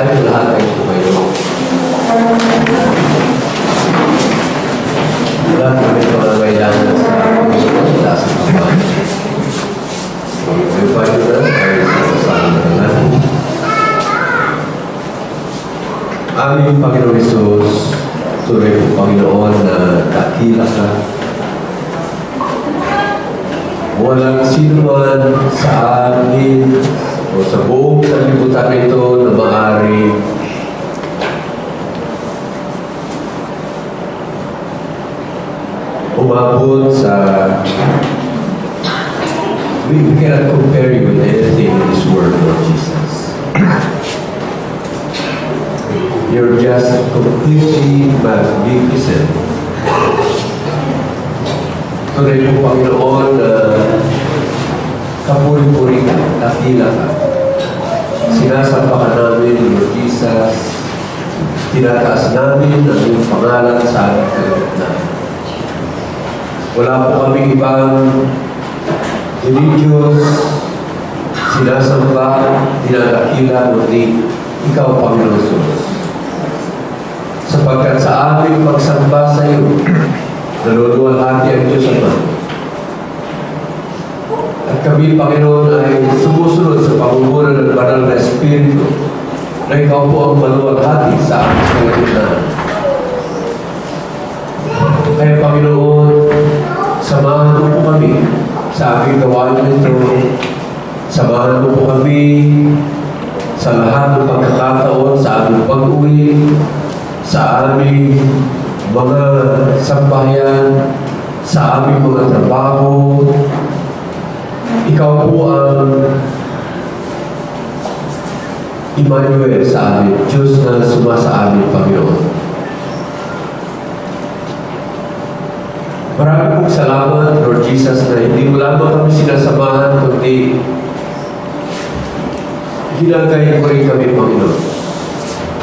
tayong lahat ay tumayo. Lahat kami pangangailangan sa taas ng kapal. May payo na ay sasama na natin. Aming Panginoon Jesus, tunay po Panginoon na dakila ka. Walang sino man sa amin o sa buong sanlibutan ito na maaari umabot sa we cannot compare you with anything in this world, Lord Jesus. You're just completely magnificent. Tunay po Panginoon na kapuri-puri ka, dakila ka. Sinasamba ka namin, Lord Jesus. Tinataas namin ang iyong pangalan sa aming kalagitnaan. Wala po kami ibang religious, sinasamba, tinadakila, kundi ikaw, Panginoon Jesus. Sapagkat sa aming pagsamba sa iyo, naluluwalhati ang Diyos Ama. At kami, Panginoon, ay sumusunod sa pamumuno ng banal na Espiritu na ikaw po ang maluwalhati sa aming kalagitnaan. Kaya, Panginoon, samahan mo po kami sa aming gawain ito. Samahan mo po kami sa lahat ng pagkakataon, sa aming pag-uwi, sa aming mga sambahayan, sa aming mga trabaho. Ikaw po ang Emmanuel sa amin, Diyos na sumasa amin, Panginoon. Maraming pong salamat, Lord Jesus, na hindi mo lamang kami sinasamahan, kundi ginagay mo rin kami, Panginoon.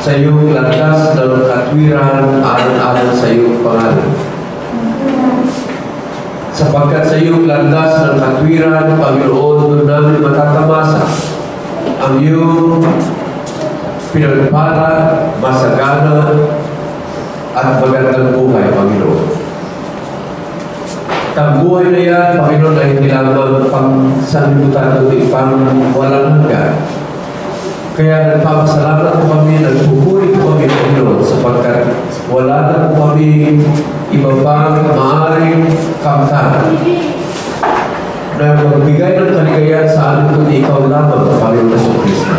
Sa iyong landas ng katwiran, alang-alang sa iyong pangalan. Sapagkat sa iyong landas ng katwiran, Panginoon, doon namin matatamasa ang iyong pinagpala, masagana, at magandang buhay, Panginoon. Ang buhay na yan, Panginoon, ay hindi lamang pang-sanlibutan kundi pang-walang hanggan. Kaya nagpapasalamat po kami, nagpupuri po kami, Panginoon, sapagkat wala na po kami iba pang maaaring kamtan na magbigay ng kaligayahan sa amin kundi ikaw lamang, Panginoon Jesucristo.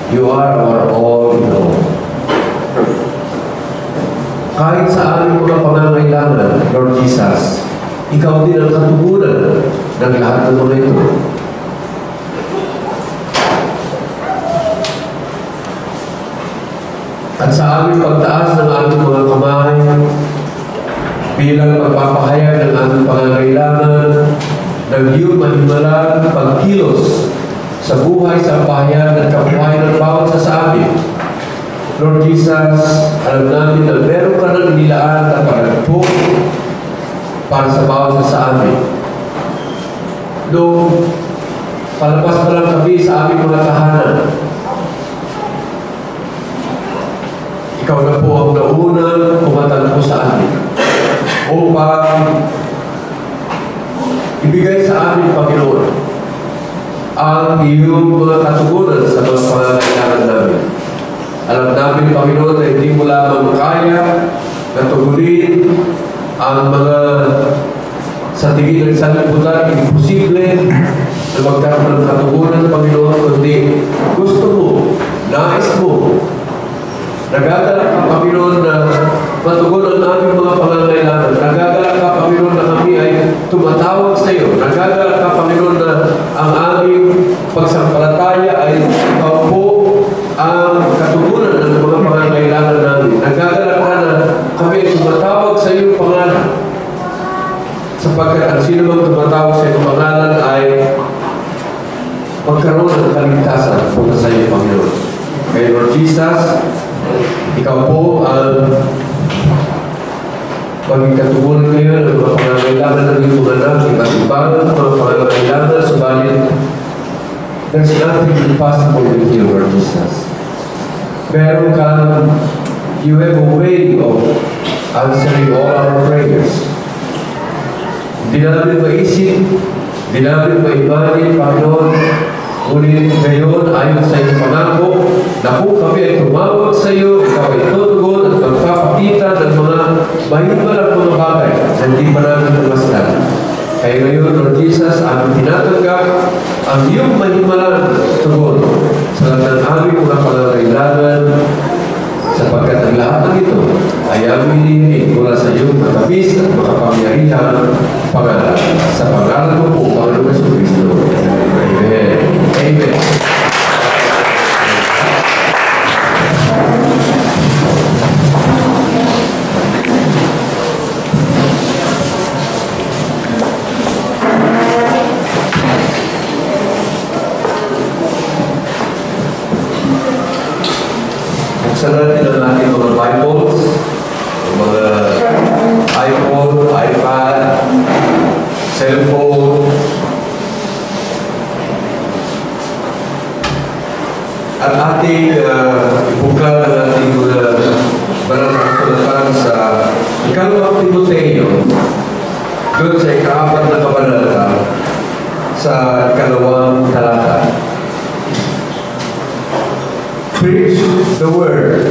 You are our all in all. Kahit sa aming mga pangangailangan, Lord Jesus, ikaw din ang katugunan ng lahat ng mga ito. At sa aming pagtaas ng aming mga kamay, bilang pagpapahayag ng aming pangangailangan, ng iyong mahimalang pagkilos sa buhay, sa pahayan at kabuhayan ng bawat sa amin. Lord Jesus, alam namin na meron ka ng nilaan na paragpo para sa bawat sa amin. Nung palabas pa lang kami sa aming mga tahanan, ikaw na po ang naunang kumatang po sa amin upang ibigay sa amin, Panginoon, ang iyong mga katugunan sa mga pangangailangan namin. Alam namin, Panginoon, na hindi mo lamang kaya na tugunin ang mga sa tingin ng sanlibutan, imposible na magkaroon ng katugunan, Panginoon, kundi gusto mo, nais mo, nagagalak ka, Panginoon, na matugunan ang aming mga pangangailangan. Nagagalak ka, Panginoon, na kami ay tumatawag sa iyo. Nagagalak ka, Panginoon, na ang aming pagsampalataya ay ikaw po ang katugunan ng mga pangangailangan namin. Nagagalak ka na kami ay tumatawag sa iyong pangalan. Sapagkat ang sino mang tumatawag sa iyong pangalan ay magkaroon ng kaligtasan punta sa iyo, Panginoon. Kaya Lord Jesus, ikaw po ang maging katugunan ngayon ng mga pangangailangan ng iyong mga anak, iba't ibang mga pangangailangan, subalit there's nothing impossible with you, Lord Jesus. meron kang, you have a way of answering all our prayers. Hindi namin maisip, hindi namin maimanin, Panginoon, ngunit ngayon, ayon sa iyong pangako, na kung kami ay tumawag sa iyo, ikaw ay tutugon at magpapakita ng mga mahimalang mga bagay na hindi pa namin namasdan. Kaya ngayon, Lord Jesus, aming tinatanggap ang iyong mahimalang tugon sa lahat ng aming mga pangangailangan, sapagkat ang lahat ng ito ay aming hinihiling mula sa iyong matamis at makapangyarihang pangalan. Sa pangalan mo po, Panginoon Jesucristo. Amen. Amen. Buksan natin ang ating mga Bibles, mga iPhone, iPad, cellphone, at ating ibuka ng ating banal na kasulatan sa ikalawang Timoteo, doon sa ika-4 na kabanata, sa ikalawang talata. Preach the word,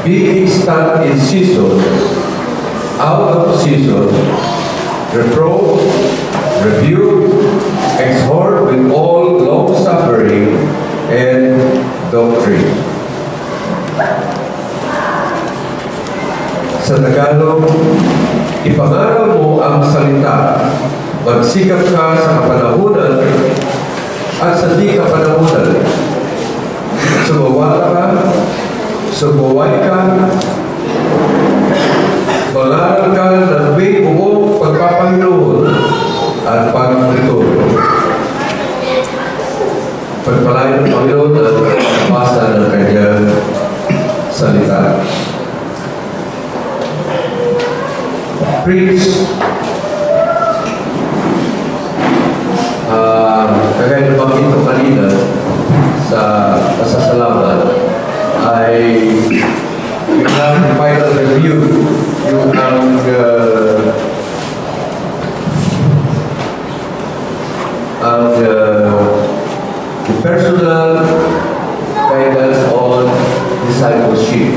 be instant in season, out of season, reprove, rebuke, exhort with all long-suffering and doctrine. Sa Tagalog, ipangaraw mo ang salita, magsikap ka sa kapanahunan at sa di kapanahunan. Sumawala ka, sumuway ka, mangaral ka ng may buong pagpapanginoon at pagtutulong. Pagpalain ng Panginoon at pagpasa ng kanyang salita. Preach. Kagaya na bakit ko kanina sa pasasalamat ay yung final review, yung the personal guidance on discipleship.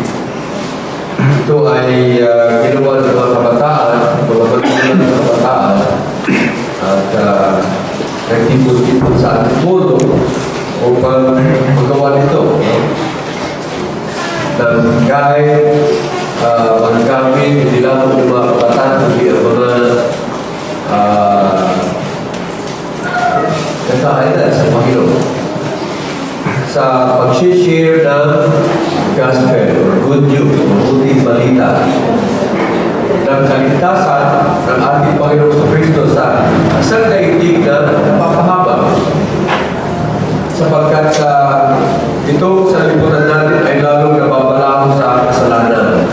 Ito ay ginawa ng mga kabataan, mga pagkakulang ng kabataan, at nagtipon-tipon sa ating mundo upang magawa nito. Ng guide, magagamit, hindi lamang ng mga kabataan, hindi ang mga nagkakailan sa Panginoon sa pag-share ng gospel or good news, mabuting balita ng kaligtasan ng ating Panginoon sa Kristo sa isang daigdig na napapahabang, sapagkat ito sa lipunan natin ay lalong nababalaho sa kasalanan.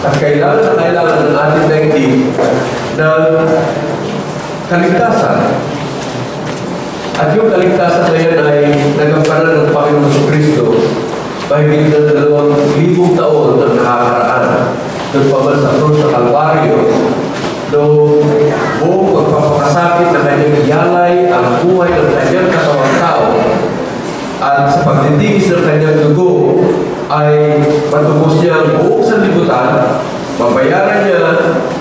At kailangan ng ating daigdig ng kaligtasan. At yung kaligtasan na yan ay nagampanan ng Panginoon sa Kristo mahigit na 2,000 taon na nakakaraan. Doon pa man sa krus sa Kalbaryo, noong buong pagpapakasakit na kanyang iyalay ang buhay ng kanyang katawang tao at sa pagtitigis ng kanyang dugo ay matubos niya ang buong sanlibutan, mabayaran niya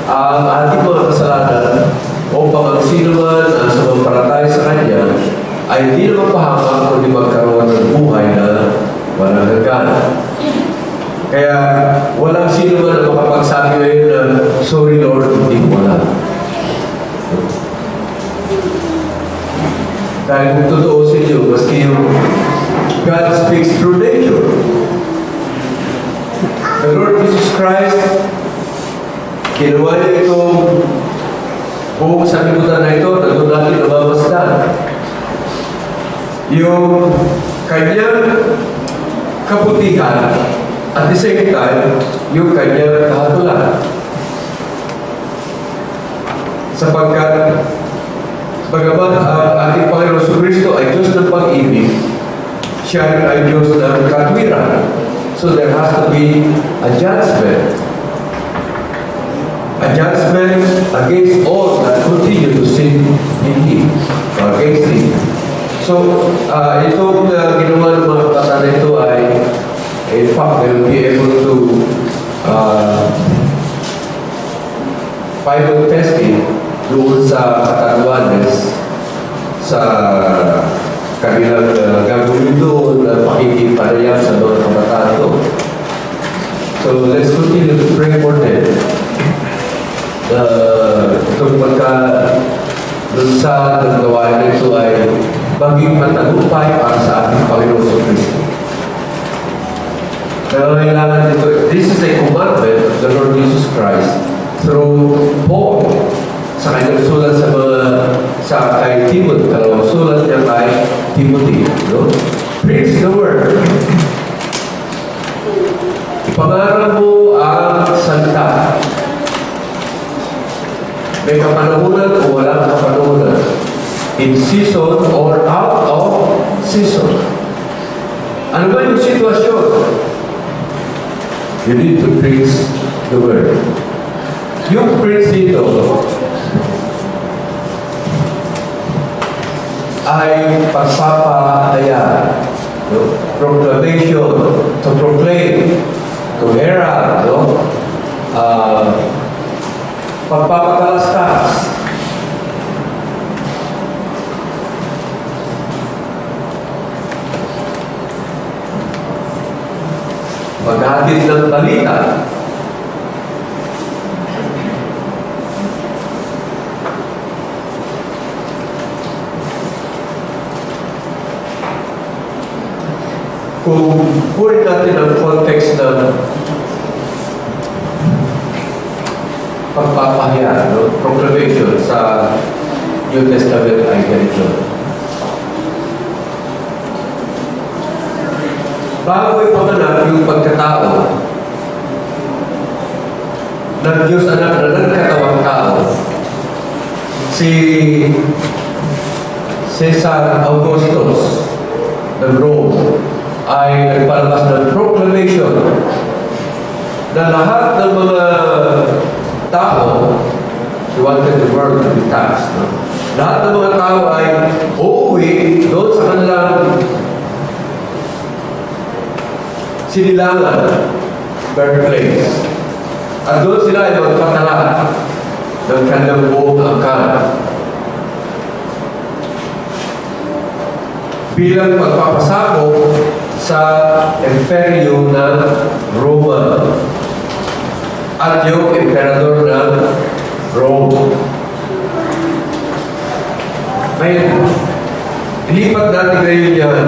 ang ating mga kasalanan upang ang sino man ang sumampalataya sa kanya ay hindi na mapahamak kundi magkaroon ng buhay na walang hanggan. Kaya walang sino man ang makapagsabi ngayon na, sorry Lord, hindi ko wala. Dahil kung totoo sa inyo, maski yung God speaks through nature. The Lord Jesus Christ, ginawa niya itong buong sanlibutan na ito, na doon natin nabamasdan. Yung kanyang kaputihan at the same time, yung kanyang kahatulan. Sapagkat bagamat ang ating Panginoon sa Kristo ay Diyos ng pag-ibig, siya ay Diyos ng katwiran. So there has to be a judgment. A judgment against all that continue to sin in Him, or against Him. So, itong ginawa ng mga kabataan na ito ay, in fact, they will be able to Bible testing doon sa Catanduanes, sa kanilang gagawin doon, pakikipanayam sa mga kabataan ito. So, let's continue to pray for them. Itong pagka-lunsad ng gawain na ito ay maging matagumpay para sa ating Panginoon sa Kristo. Kailangan dito, this is a commandment of the Lord Jesus Christ through Paul sa kanyang sulat sa kay Timothy, kalawang sulat niya kay Timothy. No? Preach the word. Ipangaral mo ang salita. May kapanahunan o walang kapanahunan. In season or out of season. Ano ba yung sitwasyon? You need to preach the word. Yung preach dito ay pagsapahayag, no? Proclamation, to proclaim, to herald, no? Pagpapakalastas. Maghatid ng balita. Kung kunin natin ang context ng pagpapahayag, no? Proclamation sa New Testament ay ganito. Bago ipanganak yung pagkatao ng Diyos anak na nagkatawang tao, si Caesar Augustus ng Rome ay nagpalabas ng proclamation na lahat ng mga tao, he wanted the world to be taxed. No? Lahat ng mga tao ay uuwi doon sa kanilang sinilangan, birthplace. At doon sila ay magpatala ng kanilang buong angkan. Bilang pagpapasako sa imperyo ng Roma at yung emperador ng Rome. Ngayon, ilipat natin ngayon yan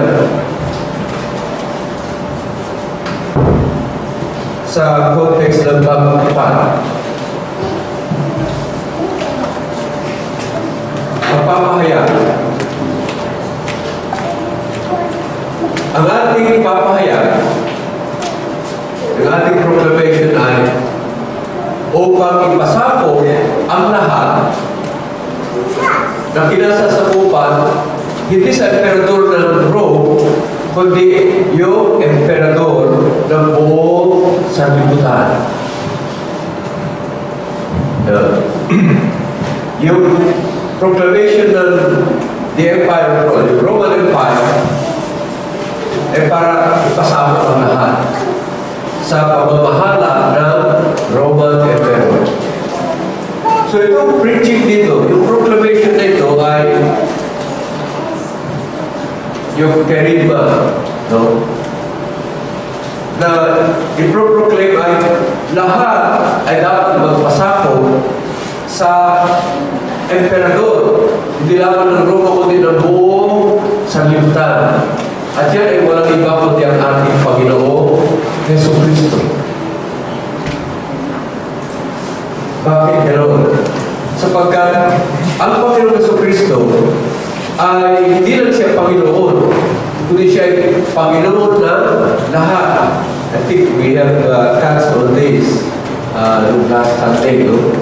sa context ng bagong tipan. Pagpapahayag. Ang ating ipapahayag, ang ating proclamation ay upang ipasako ang lahat na kinasasakupan hindi sa emperador ng Rome, kundi yung emperador ng buong sanlibutan. Yung proclamation ng the Empire of Rome, the Roman Empire, ay para ipasama ang lahat sa pamamahala ng Roman Emperor. So itong preaching dito, yung proclamation na ito ay yung kerigma, no? Na i-proclaim ay lahat ay dapat magpasako sa emperador. Hindi lamang ng Roma kundi ng buong sanlibutan. At yan ay walang iba kundi ang ating Panginoon, Yesu Kristo. Bakit ganoon? Sapagkat ang Panginoon Yesu Kristo ay hindi lang siya Panginoon, kundi siya ay Panginoon ng lahat. I think we have touched on this last Sunday, no?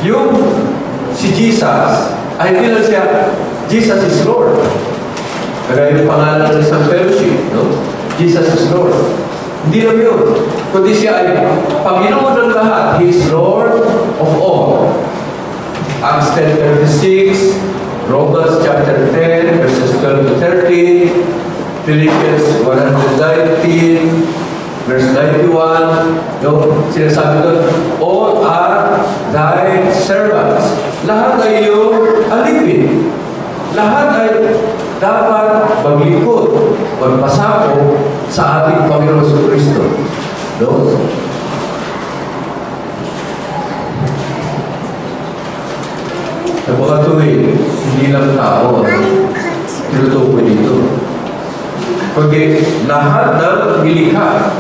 Yung si Jesus ay hindi lang siya, Jesus is Lord. Kagaya yung pangalan ng isang fellowship, no? Jesus is Lord. Hindi lang yun. Kundi siya ay Panginoon ng lahat. He is Lord of all. Acts 10:36, Romans chapter 10, verses 12 to 13, Philippians 119, verse 91, no? Sinasabi doon, all are thy servants. Lahat ay iyong alipin. Lahat ay dapat maglingkod, magpasako sa ating Panginoon Jesucristo. No? Sa mga tuwid, hindi lang tao ang tinutukoy dito. Kundi lahat ng nilikha.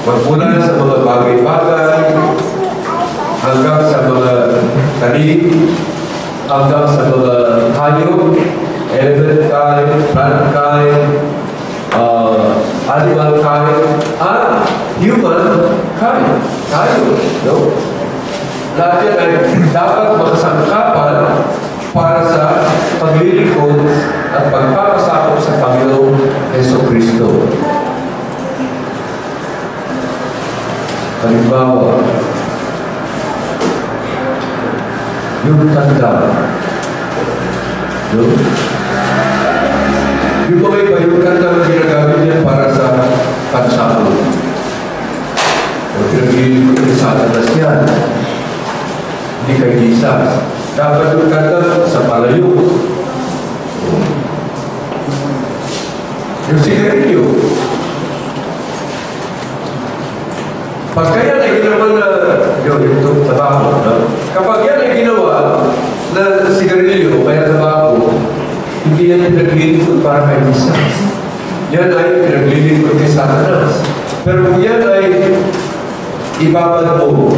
Magmula sa mga bagay-bagay, hanggang sa mga tanim, hanggang sa mga hayop, elephant kind, plant kind, animal kind, at human kind. Tayo, no? Lahat yan ay dapat magsangkapan para sa paglilingkod at pagpapasakop sa Panginoong Jesucristo. Halimbawa, yung tanda, no? Yung mga iba, yung tanda na ginagamit niya para sa pansako. O pinag-ilingkod ni Satanas yan. Hindi kay Jesus. Dapat yung tanda sa palayo. Yung sigarilyo. Pagka yan ay ginawa na yung tabako, no? Kapag yan ay ginawa na sigarilyo o kaya tabako, hindi yan pinaglilingkod para kay Jesus. Yan ay pinaglilingkod kay Satanas. Pero kung yan ay ibabad mo,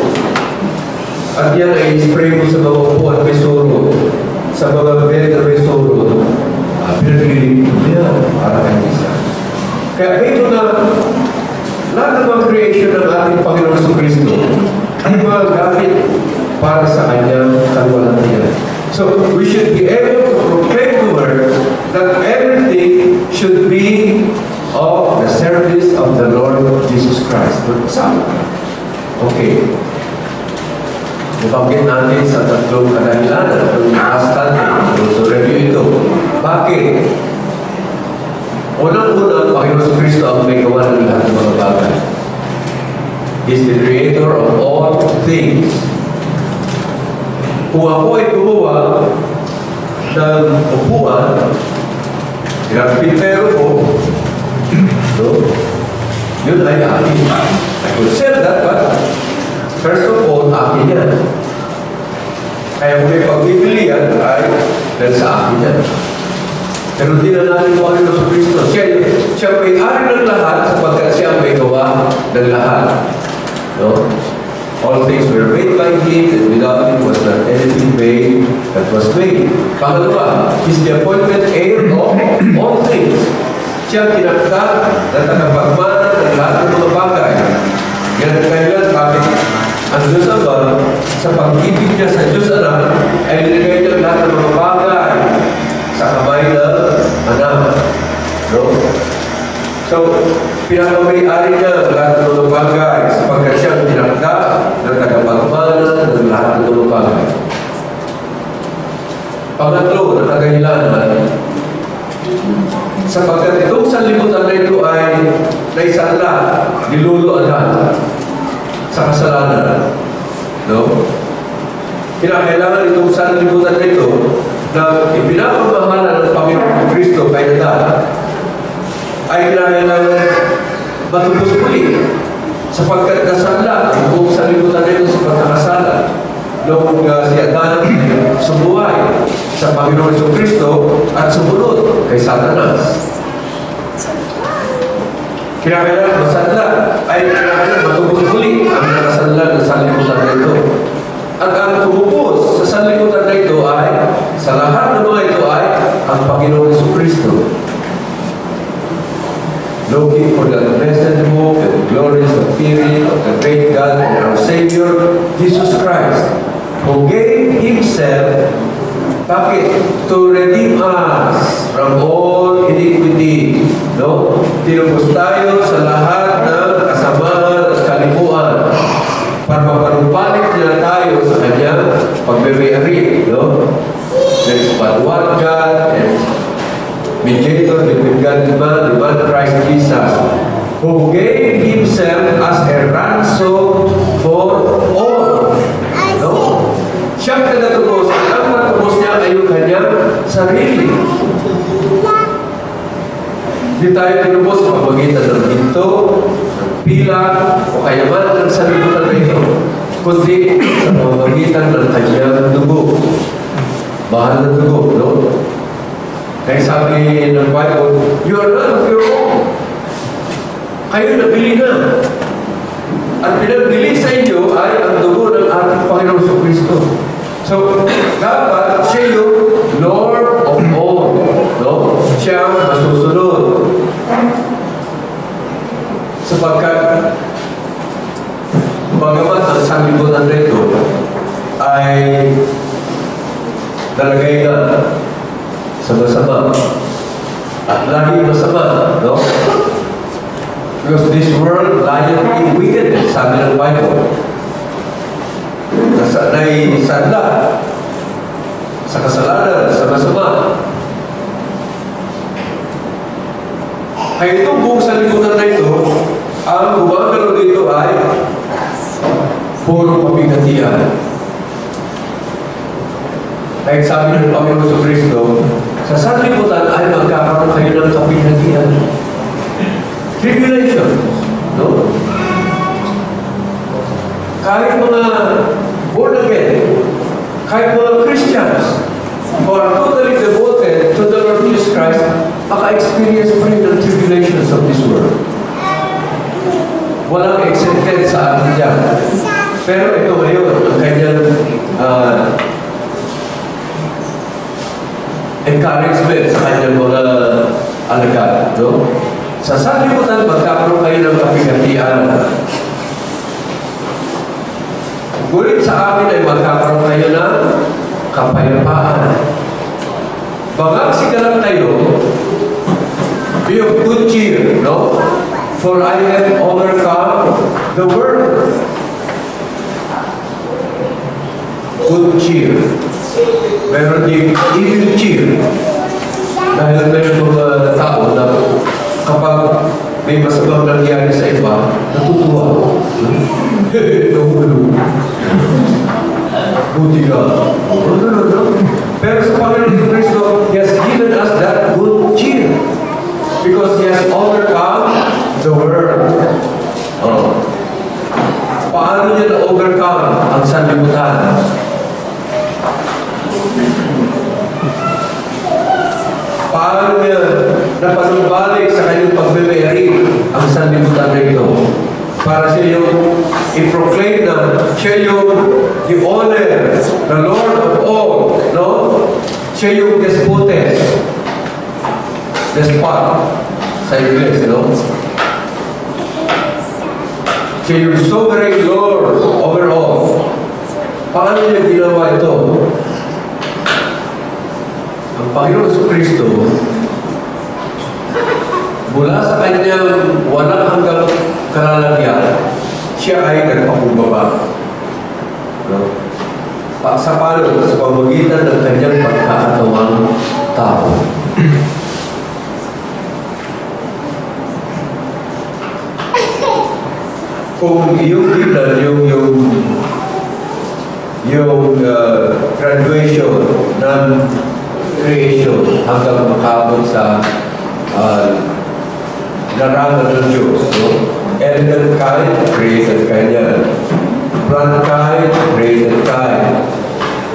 at yan ay spray mo sa mga upuan may soro, sa mga bed na may soro, pinaglilingkod yan para kay Jesus. Kaya ito na lahat ng mga creation ng ating Panginoon Jesucristo ay mga gamit para sa kanyang kalwalhatian. So, we should be able to proclaim the word that everything should be of the service of the Lord Jesus Christ. Okay. Nabanggit natin sa tatlong kadahilanan ng last natin. So, review ito. Bakit? Unang-una, ang Panginoon Kristo ang may gawa ng lahat ng mga bagay. He is the creator of all things. Kung ako ay gumawa ng upuan, pinagpintero ko, no? Yun ay akin. I could sell that, but first of all, akin yan. Kaya kung may pagbibili yan, ay dahil sa akin yan. Pero di na natin po ang Jesucristo. Siya may-ari ng lahat sapagkat siya may gawa ng lahat. No? All things were made by Him, and without Him was not anything made that was made. Pangalawa, He's the appointed heir of all things. Siya tinakda na tagapagmana ng lahat ng mga bagay. Yan kailan bakit ang Diyos Ama sa pag-ibig niya sa Diyos Anak ay nilagay niya lahat ng mga bagay sa kamay ng anak. No? So, pinapamay-ari niya lahat ng mga bagay sapagkat siyang tinakda ng tagapagmana ng lahat ng mga bagay. Pangatlo na kadahilanan, sapagkat itong sanlibutan na ito ay naisanla, niluluan sa kasalanan. No? Kinakailangan itong sanlibutan na ito na ipinapamahala ng Panginoon Kristo kay Adan ay kinakailangan matubos muli sapagkat nasanla ang buong sanlibutan na ito sa pagkakasala noong si Adan sumuway sa Panginoon Kristo at sumunod kay Satanas. Kinakailangan masanla ay kinakailangan matubos muli ang nakasanla ng sanlibutan na ito. At ang tumupos sa sanlibutan na ito ay, sa lahat ng mga ito ay, ang Panginoon Jesucristo. Looking for the blessed hope and glorious appearing of the great God and our Savior, Jesus Christ, who gave Himself Bakit? To redeem us from all iniquity. No? Tinubos tayo sa lahat ng kasamaan at kalimuan para mapanumpalit niya tayo sa kanyang pagbebeyari. No? There is but one God and mediator between God and man, the man Christ Jesus, who gave himself as a ransom for all. No? Siya ang natubos. Ang natubos niya ay yung kanyang sarili. Hindi tayo tinubos sa pamagitan ng ginto, ng pila, o kaya man ng sanlibutan na ito, kundi sa pamagitan ng kanyang dugo. Mahal na dugo, no? Kaya sabi ng Bible, you are not of your own. Kayo nabili na. At pinagbili sa inyo ay ang dugo ng ating Panginoon sa Kristo. So, dapat siya yung Lord of all. No? Siya ang masusunod. Sapagkat bagamat ang sanlibutan nito ay nalagay na sa masama at lagi masama, no? Because this world lieth in wickedness, sabi ng Bible. Naisadla sa kasalanan, sa masama. Kaya itong buong sanlibutan na ito, ang gumagalaw dito ay puro pabigatian. Kaya sabi ng Panginoon sa Kristo, sa sanlibutan ay magkakaroon kayo ng kabigatian. Tribulation. No? Kahit mga born again, kahit mga Christians who are totally devoted to the Lord Jesus Christ, maka-experience pa rin ng tribulations of this world. Walang exempted sa atin dyan. Pero ito ngayon, ang kanyang encouragement sa kanyang mga alagad. No? Sa sanlibutan, magkakaroon kayo ng kabigatian. Ngunit sa amin ay magkakaroon kayo ng kapayapaan. Magsigalang kayo, be of good cheer, no? For I have overcome the world. Good cheer. Meron din evil cheer. Dahil meron mga tao na kapag may masamang nangyari sa iba, natutuwa. Nahulo. Buti ka. No. Pero sa Panginoon Kristo, He has given us that good cheer. Because He has overcome the world. Paano niya na-overcome ang sanlibutan? Paano niya napanumbalik sa kanyang pagbebeari ang sanlibutan na ito? Para siya yung i-proclaim na siya yung the owner, the Lord of all, no? Siya yung despotes. Despot sa English, no? Siya yung sovereign Lord over all. Paano niya ginawa ito? Ang Panginoon sa Kristo, mula sa kanyang walang hanggang kalalagyan, siya ay nagpakumbaba. No? Sa paano? Sa pamagitan ng kanyang pagkakatawang tao. Kung yung tignan, yung graduation ng creation hanggang makabot sa larangan ng Diyos. No? Element kind, created kanya. Plant kind, created kind.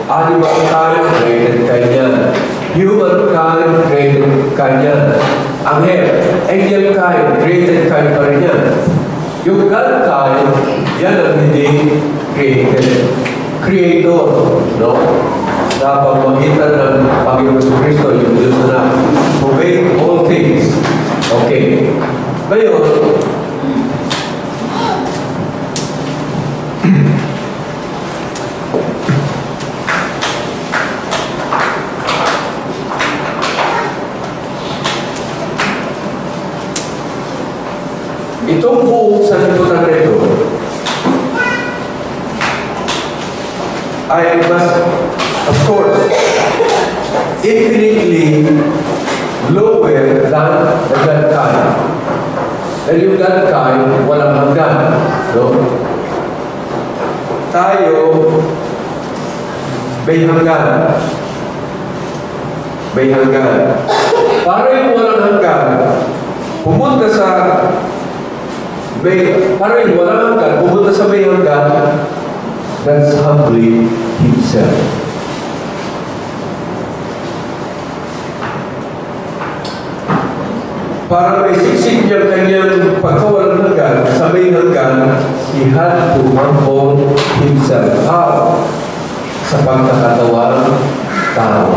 Animal kind, created kanya. Human kind, created kanya. Angel kind, created kind pa rin yan. Yung God kind, yan ang hindi created. Creator, no? Na pamagitan ng Panginoon sa Kristo, yung Diyos na who made all things. Okay. Ngayon, ay mas, of course, infinitely lower than the God kind. Dahil yung God kind, walang hanggan. No? Tayo, may hanggan. May hanggan. Para yung walang hanggan, pumunta sa para yung walang hanggan, pumunta sa may hanggan, that's humbly himself. Para may siksik niya kanyang pagkawalang hanggan, sa may hanggan, he had to humble himself. How? Sa pagkakatawang tao.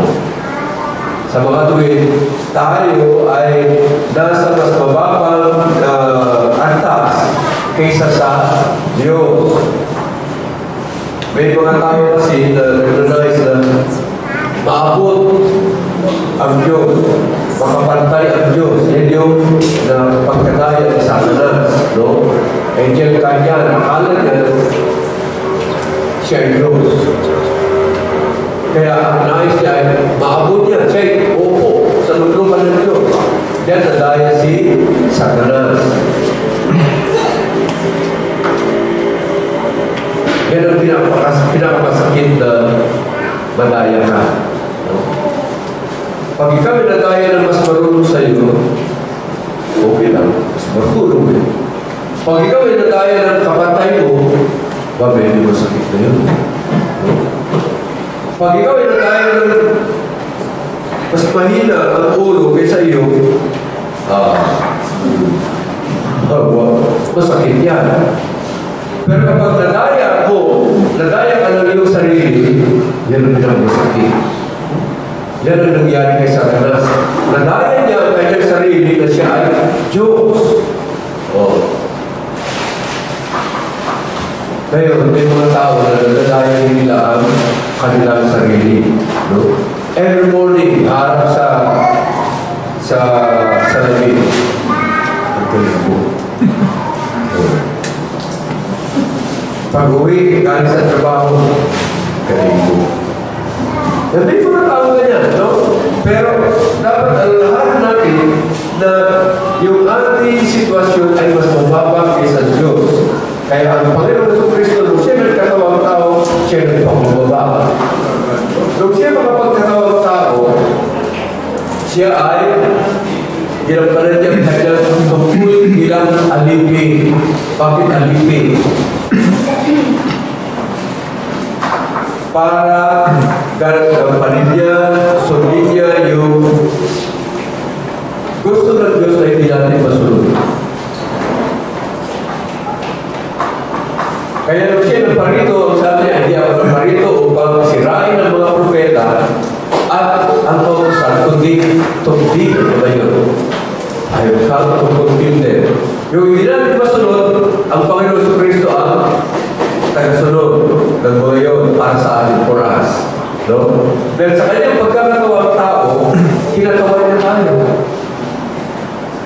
Sa mga tuwid, tayo ay nasa mas mababang antas kaysa sa Diyos. May mga tao kasi na recognize na maabot ang Diyos, makapantay ang Diyos. Yan yung na pagkadaya ng Satanas. No? Angel kanya, nakala niya siya ay Diyos. Kaya ang nais niya ay maabot niya. Siya opo sa nulungan ng Diyos. Yan nadaya si Satanas. Yan ang pinakamasakit na madaya ka. Pag ikaw nadaya ng mas marunong sa iyo, okay lang. Mas marunong eh. Pag ikaw nadaya ng kapatay mo, medyo masakit na yun. Pag ikaw ay nadaya ng mas mahina ang ulo kaysa iyo, masakit yan. Pero kapag nadaya ka ng iyong sarili, yan ang masakit. Yan ang nangyari kay Satanas. Nadaya niya ang kanyang sarili na siya ay Diyos. Ngayon, may mga tao na nadaya nila ang kanilang sarili. No? Every morning, harap sa labi. Ang galing mo. Pag-uwi, galing sa trabaho, galing mo. May mga tao ganyan, no? Pero dapat alahan natin na yung ating sitwasyon ay mas mababa kaysa Diyos. Kaya ang Panginoon Jesucristo, nung siya nagkatawang tao, siya nagpapababa. Nung siya makapagkatawang tao, siya ay ginampanan niya kanyang tungkol bilang alipin. Bakit alipin? Para gampanin niya, sundin niya yung gusto ng Diyos na hindi natin masunod. Kaya nung siya nagparito, ang sabi niya, hindi ako nagparito upang sirain ang mga propeta at ang pausan, kundi ano ba yun? Ayaw ka matungkol din. Yung hindi natin masunod, ang Panginoon Jesucristo ang tagasunod ng mga yun para sa atin, for us. No? Dahil sa kanyang pagkakatawang tao, kinatawa niya tayo.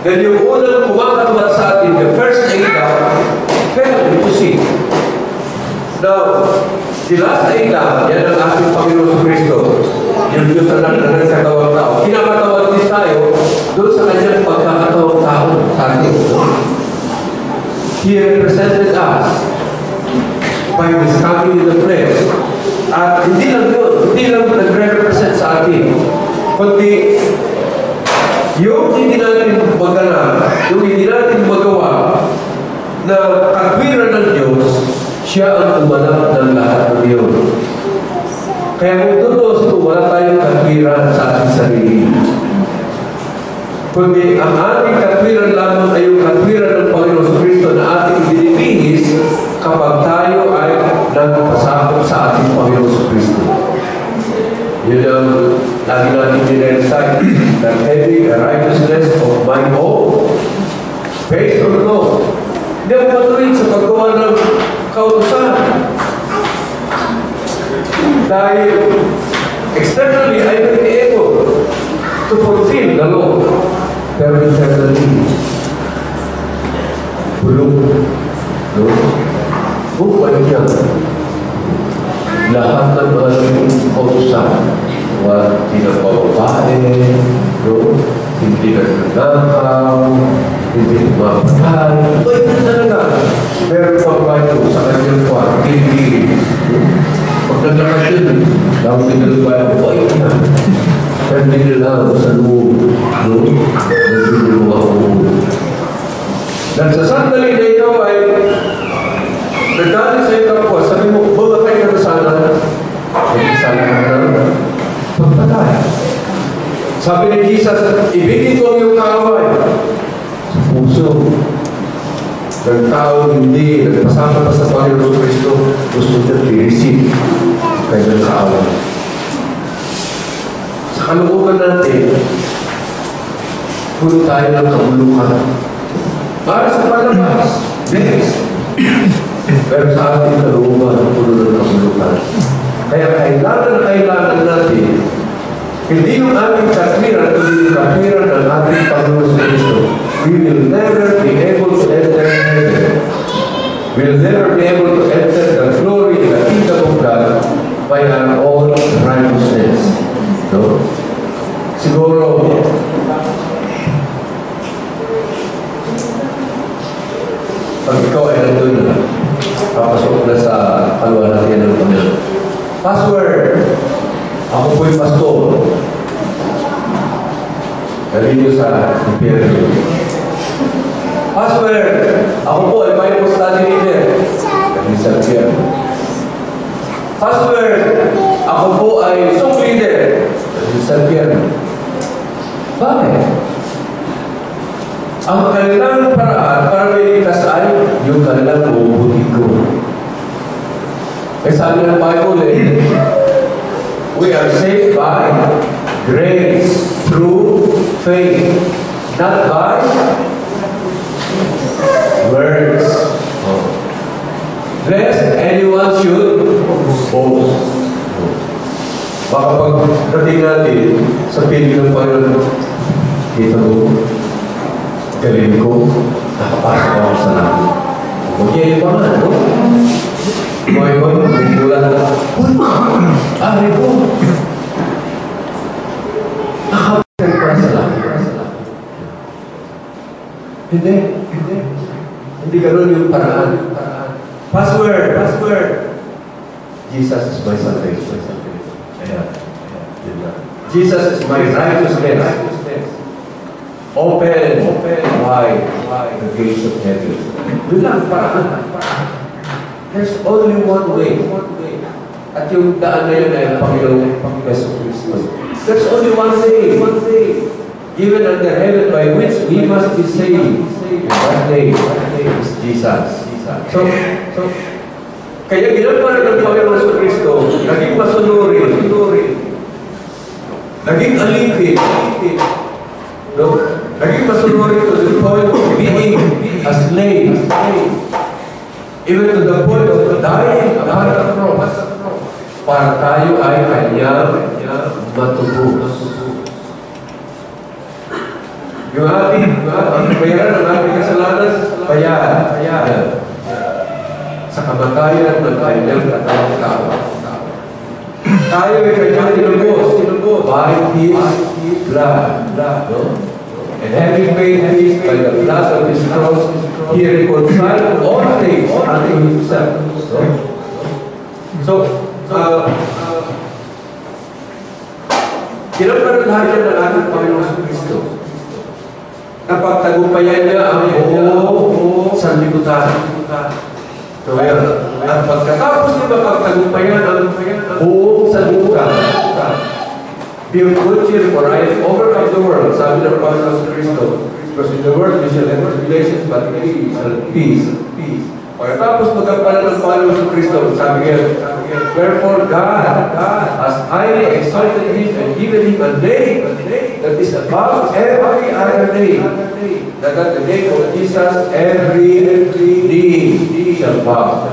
Dahil yung unang kumakatawa sa atin, the first Adam, fell into sin. Now, the last Adam, yan ang ating Panginoon Kristo. Yung Diyos na nagkatawang tao. Kinakatawag din tayo doon sa kanyang pagkakatawang tao sa atin. He represented us by his coming in the flesh. At hindi lang yun, hindi lang nagre-represent sa atin, kundi yung hindi natin magana, yung hindi natin magawa na katwiran ng Diyos, siya ang umanap ng lahat ng Diyos. Kaya kung totoo, wala tayong katwiran sa ating sarili. Kundi ang ating katwiran lamang ay yung katwiran ng Panginoon Kristo na ating binibihis kapag tayo ay nagpasakop sa ating Panginoon Kristo. Yun ang lagi natin dinensay, that having a righteousness of my own, based on law. Hindi ako matuwid sa paggawa ng kautusan. Dahil externally, I will be able to fulfill the law. Pero internally, bulong. No? Bukay niya. lahat ng mga kautusan, hindi nagpapabae, no? Hindi nagnanakaw, hindi nagmamahal. Ito talaga. Meron pang bayo sa kanyang kwan, hindi. Pag naglakas yun, lang tinagbayo, ito na. Pero hindi lang sa loob, no? Nagsinuwa ko. Nagsasandali na ikaw ay nagdali sa ikaw po, sabi mo, bagay ka na sana. Hindi sana ka na. Pagpatay. Sabi ni Jesus, ibigin ko ang iyong kaaway. Sa puso. Ng tao hindi nagpasama pa sa Panginoon Kristo, gusto niya i-receive kanyang kaaway. Sa kalooban natin, puno tayo ng kabulukan. Para sa palabas, next. Pero sa ating kalooban, puno ng kabulukan. Kaya kailangan natin, hindi yung aming katwiran, kundi yung katwiran ng ating Panginoon sa Kristo. We will never be able to enter heaven. We will never be able to enter the glory, the kingdom of God by our own righteousness. No? Siguro, pag ikaw ay nandun na, papasok na sa kaluwalhatian ng Panginoon. Password! Ako po'y pastor. Galing nyo sa imperial. Password! Ako po ay Bible study leader. Galing sa imperial. Password! Ako po ay song leader. Galing sa imperial. Bakit? Ang kanilang paraan para may ligtas ay yung kanilang uubutin ko. Eh sabi ng Bible we are saved by grace through faith, not by works. Lest anyone should boast. Baka pagdating natin sa piling ng Panginoon, kita mo, galing ko, nakapasok ako sa langit. Huwag pa nga, no? Boy, magmula na. Ari ko. Nakapagay pa sa langit. Hindi. Hindi gano'n yung paraan. Password. Jesus is my salvation. Ayan. Jesus is my righteousness. Open wide the gates of heaven. Yun lang, paraan. There's only one way. At yung daan na yun ay Panginoong Yesu Cristo. There's only one way. Given under heaven by which we must be saved. And that name is Jesus. So kaya ginawa ng Panginoong Yesu Cristo, naging masunurin, naging alipin, no? Naging masunurin to the point of being a slave. Even to the point of dying upon the cross, para tayo ay kanyang matubos. Yung ating bayaran ng ating kasalanan, bayaran. Sa kamatayan ng kanyang katawang tao. Tayo ay kanyang tinubos by His blood. And having made peace by the blood of His cross, He reconciled all things unto Himself. So, kinapanagharian ng ating Panginoon Kristo. Napagtagumpayan niya ang buong sanlibutan. So, at pagkatapos niya mapagtagumpayan ang buong sanlibutan, be of good cheer, for I have overcome the world. Sabi ng Panginoon Kristo, because in the world we shall have tribulations, but peace. Pagkatapos magkapalan ng Panginoon Kristo, sabi niya, wherefore God has highly exalted Him and given Him a name that is above every other name, that at the name of Jesus every knee shall bow.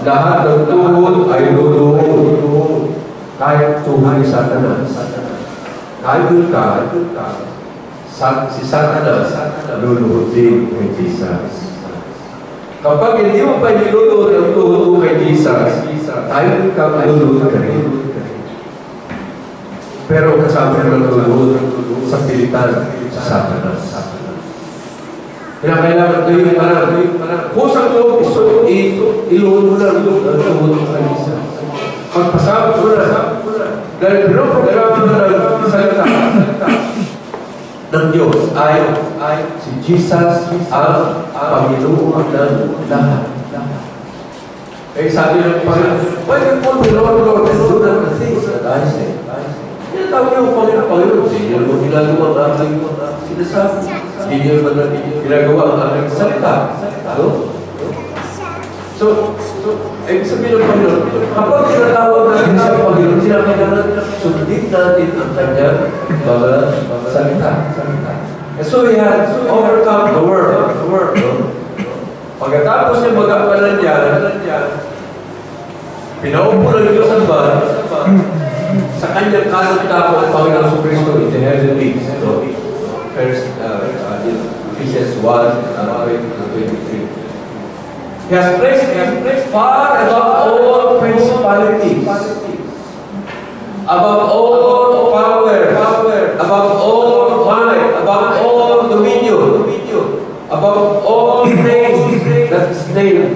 Lahat ng tuhod ay luluhod, kahit tuhod ni Satanas. Kahit ka, si Satanas luluhod din kay Jesus. Kapag hindi mo pa niluluhod ang tuhod kay Jesus, ay lulod ka rin. Pero kasama ng lulod sa pilitan sa Satanas. Kailangan kayo parang kusang loob, ilunod mo na lulod ang isa. Pagpasabot mo na. Dahil pinoprograma na ng salita ng Diyos ay si Jesus ang Panginoon ng lahat. Kaya sabi ng Panginoon, why you put the Lord and do not the things that I say? Yan tawag yung Panginoon. Hindi nyo mo ginagawa ang aking sinasabi. Hindi nyo mo ginagawa ang aking salita. So, ibig sabihin ng Panginoon, kapag tinatawag natin siya Panginoon, sinabi natin, sundin natin ang kanyang mga salita. And so we had overcome the world. Pagkatapos niya magampanan niya, pinaupo ng Diyos ang ba, sa kanyang kanang tapo ang Panginoon sa Kristo in the heavenlies. First, Ephesians 1:23. He has placed far above all principalities, above all power, above all might, above all dominion, above all things that is named,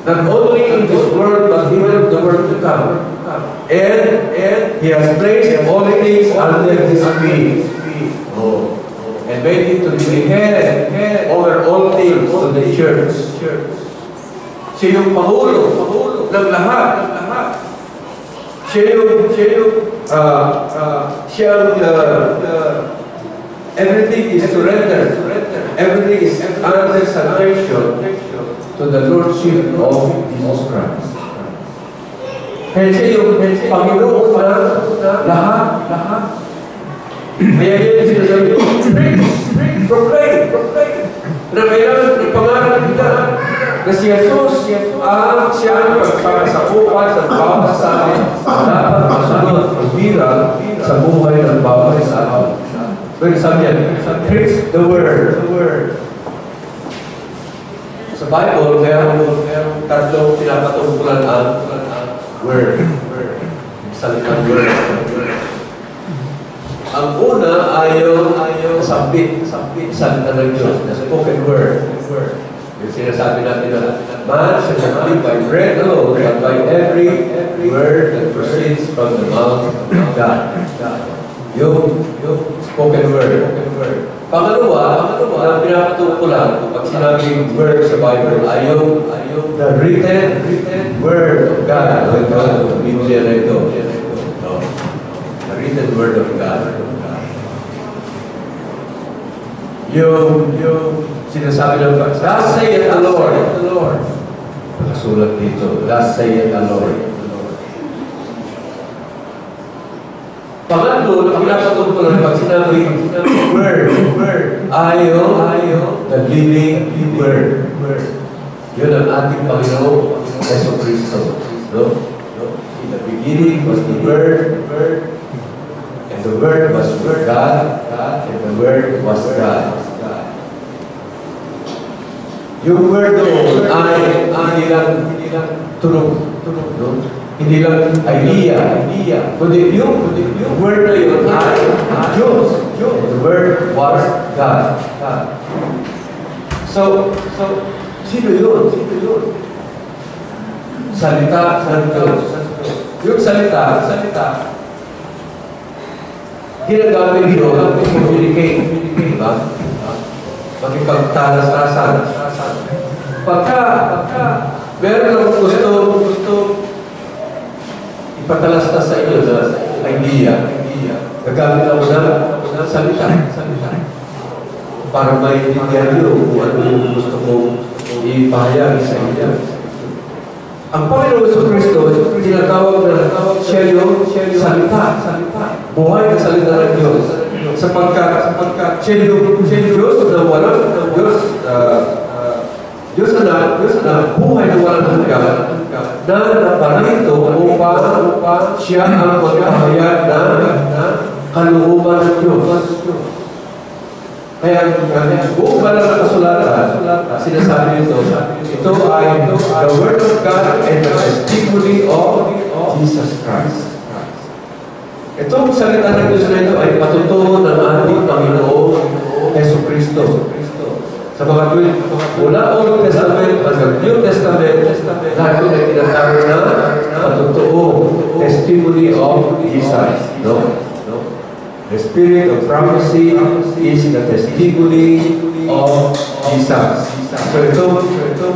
not only in this world, but even the world to come. And He has placed all things under His feet. And made Him to be the head over all things to the church. Siya yung Pangulo ng lahat. Siya yung everything is surrendered. Everything is under subjection to the Lordship of Jesus Christ. Kaya siya yung Panginoon ng lahat. Kaya yun sinasabi, proclaim. Na kailangan ipangalan kita na si Jesus ang siya pagpapasakupan ng bawat sa atin dapat masunod ang bilang sa buhay ng bawat sa atin. So sabi niya, preach the word. Sa Bible, mayroong tatlong pinapatungkulan ang word. Salitang word. Ang una ayaw sabit salita ng Diyos, the spoken word. Yung sinasabi natin na man shall not live by bread alone, but by every word that proceeds from the mouth of God. Yung spoken word. Pangalawa, na pinapatungkulan pag sinabing word sa Bible ay yung the written word of God. Ang Biblia na ito. The written word of God. Yung sinasabi ng Thus saith the Lord. Nakasulat dito. Thus saith the Lord. Pangatlo, na pinapatungkulan pag sinabing word, ayaw, the living word. Yun ang ating Panginoon, Yesu Cristo. In the beginning was the Word, and the Word was with God, and the Word was God. Yung Word doon ay hindi lang tunog, hindi lang idea, kundi yung Word na yun ay Diyos. The Word was God. So, sino yun? Salita ng Diyos. Yung salita, ginagamit yun to communicate. Diba? Makipagtalas-tasan. Pagka meron lang gusto ipatalastas sa inyo na idea, gagamit ako ng salita. Para maintindihan nyo kung ano yung gusto kong ipahayag sa inyo. Ang Panginoon sa Kristo, tinatawag na siya yung salita. Buhay na salita ng Diyos. Sapagkat siya yung Diyos na walang Diyos na buhay na walang hanggan na naparito upang siya ang magpahayag na kalooban ng Diyos. Kaya buong banal na kasulatan, sinasabi ito ay the Word of God and the testimony of Itong salita ng Diyos na ito ay patutuo ng ating Panginoong Yesu Cristo. Sa mga tuwid, mula Old Testament hanggang New Testament, lahat yun ay tinatawag na patutuo, testimony of Jesus. No? The spirit of prophecy is the testimony of Jesus. So itong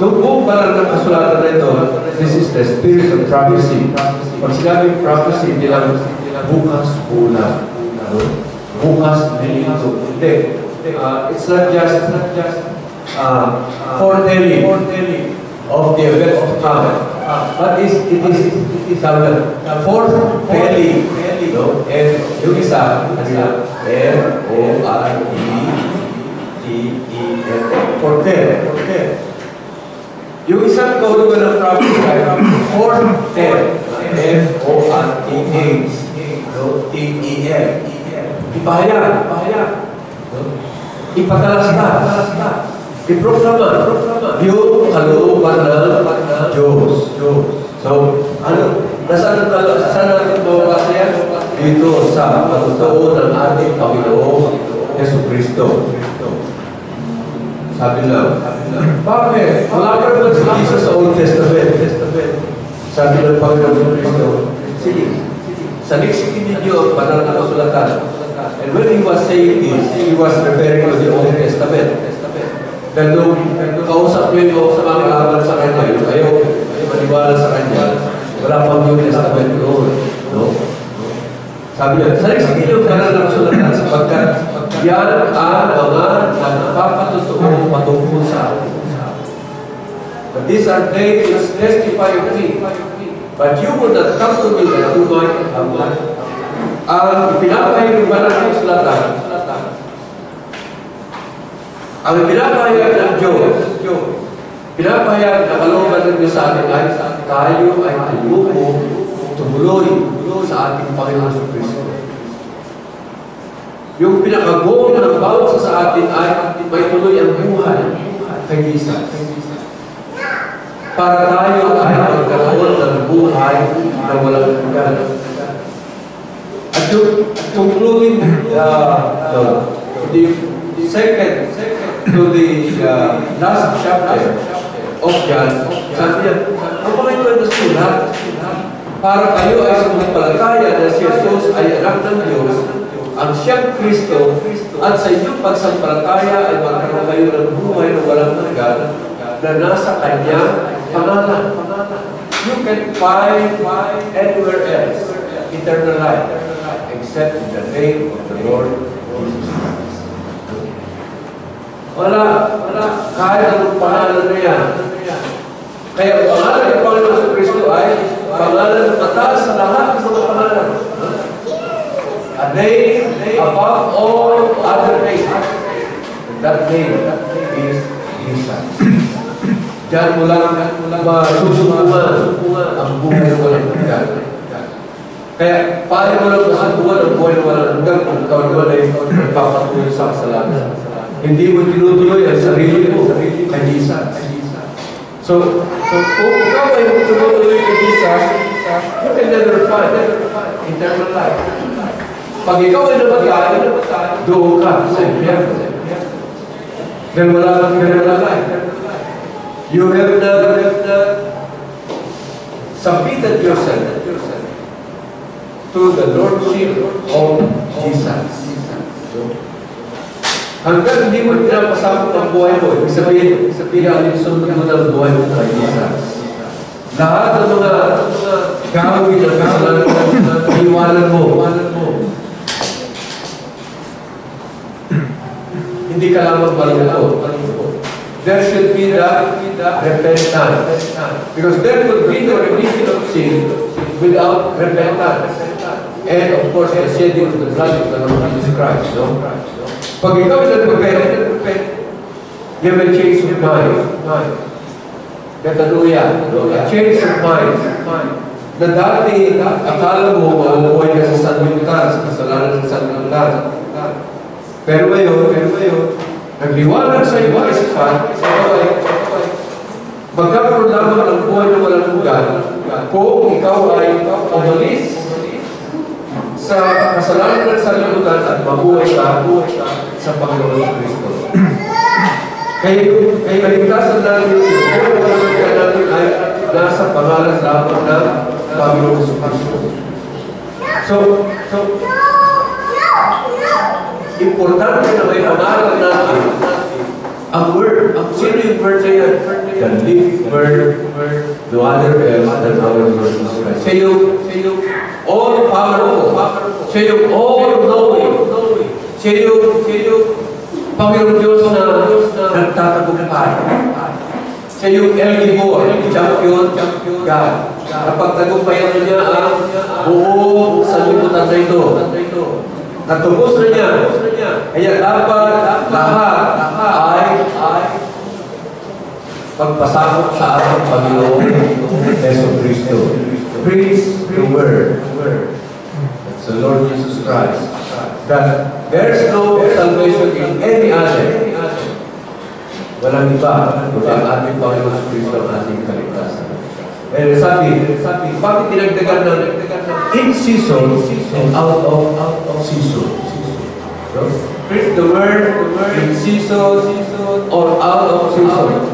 buong parang ng kasulatan na ito, this is the spirit of prophecy. Pag sinabing prophecy, hindi lang bukas bulan. Bukas lilito. Hindi. It's not just foretelling of the events to come. But it is foretelling. No? And yung isa, F-O-R-E-T-E-L. Foretell. Yung isang kahulugan ng prophecy ay foretell. F-O-R-T-H. T-E-L. Ipahayag. Ipatalastas. Iproklama. Yung kalooban ng Diyos. So, nasaan natin mawawasa yan? Dito sa patutuo ng ating Panginoong Yesu Cristo. Sabi lang, bakit? Wala ka naman si Jesus sa Old Testament. Sabi ng Panginoong Yesu Cristo, sige, saliksikin ninyo ang banal na kasulatan. And when he was saying this, he was referring to the Old Testament. Dahil nung kausap niyo yung sa mga kalaban sa kanya, yung ayaw maniwala sa kanya, wala pang New Testament noon. No? Sabi niya, saliksikin niyo ang banal na kasulatan sapagkat yan ang mga nagpapatutuo patungkol sa atin. But these are they which testify of me. But you would not come to me that you might have life. Ang pinapahayag ng banal na kasulatan, ang pinapahayag ng Diyos, pinapahayag na kalooban ng Diyos sa atin ay tayo ay tumuloy sa ating Panginoon sa Kristo. Yung pinakagol ng bawat sa atin ay may tuloy ang buhay kay Jesus. Para tayo ay magkaroon ng buhay na walang hanggan. At yung concluding the second to the last chapter of John, sabi niya, ang mga ito ay nasulat para kayo ay sumampalataya na si Jesus ay anak ng Diyos, ang siyang Kristo, at sa inyong pagsampalataya ay magkaroon kayo ng buhay na walang hanggan na nasa Kanya pangalan. You can find anywhere else eternal life except in the name of the Lord Jesus Christ. Wala, kahit anong pangalan na yan. Kaya pangalan ng Panginoon sa Kristo ay pangalan ng mataas sa lahat ng mga pangalan. A name above all other names. That name is Jesus. Diyan mo lang masusungan ang buhay na walang hanggan. Kaya paano mo lang masusungan ang buhay na walang hanggan kung ikaw naman ay nagpapatuloy sa kasalanan. Hindi mo tinutuloy ang sarili mo kay Jesus. So kung ikaw ay tinutuloy kay Jesus, you can never find eternal life. Pag ikaw ay namatay, doon ka sa impyerno. Dahil wala kang eternal life. You have not submitted yourself to the Lordship of Jesus. Hanggang hindi mo pinapasakot ang buhay mo, ibig sabihin ang sunod mo ng buhay mo kay Jesus. Lahat ng mga gawin ng kasalanan na iwanan mo, hindi ka lamang malungkot. There should be that repentance. Because there could be no remission of sin without repentance. And of course, the shedding of the blood of the Lord Jesus Christ. No? Pag ikaw ay nag-repent, you will change your mind. Hallelujah. A change of mind. Na dati, akala mo, mabuhay ka sa sanlibutan, sa kasalanan ng sanlibutan. Pero ngayon, nagliwanag sa iyo ay sifat, magkakaroon lamang ng buhay na walang hanggan kung ikaw ay umalis sa kasalanan ng sanlibutan at mabuhay ka sa Panginoon Kristo. Kaya kaligtasan natin, kaya kaligtasan natin ay nasa pangalan lamang ng Panginoon Kristo. So, importante na may pangalan natin ang word. Sino yung word na yan? The living word, no other else than our Lord Jesus Christ. Siya yung all-powerful. Siya yung all-knowing. Siya yung Panginoon Diyos na nagtatagumpay. Siya yung El Gibor, champion God. Kapag tagumpayan niya ang buong sanlibutan na ito, natubos na niya. Kaya dapat lahat ay pagpasakop sa ating Panginoon Yesu Kristo. Preach the word. That's the Lord Jesus Christ. That there's no salvation in any other. Walang iba kundi ang ating Panginoon Kristo ang ating kaligtasan. Eh, sabi, bakit tinagdagan ng in season and out of season? So, preach the word in season or out of season.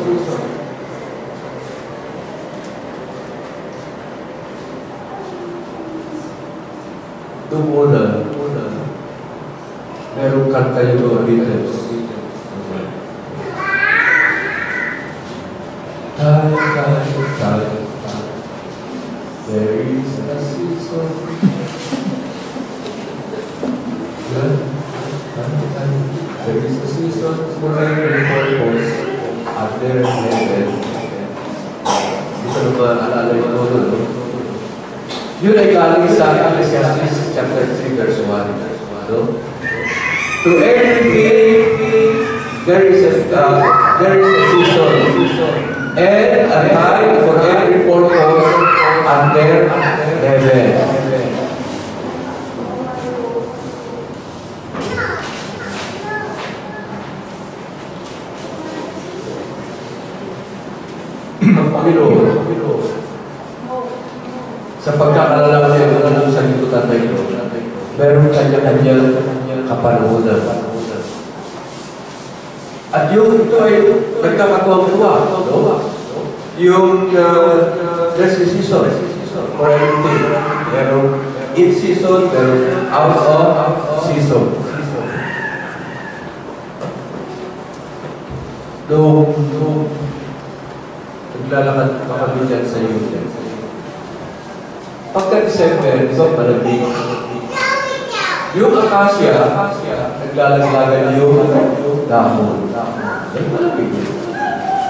Noong una, meron kanta yung mga Beatles. Time. There is a season. There is a season for every purpose at their level. Ito naman, alala yung ano, no? Yun ay galing sa Ecclesiastes chapter 3 verse 1. No? To everything, there is a season. And a time for every purpose at their level. Ang Panginoon, sa pagkakalala niya ng sanlibutan na ito, meron kanya-kanya kapanahonan. At yung ito ay nagkakatuwang-tuwa. Yung there's a season for everything. Merong in season, merong out of season. Nung naglalakad pa kami dyan sa Yuda. Pagka December, ito malamig. Yung akasya, naglalaglagan yung dahon. Ay, malamig.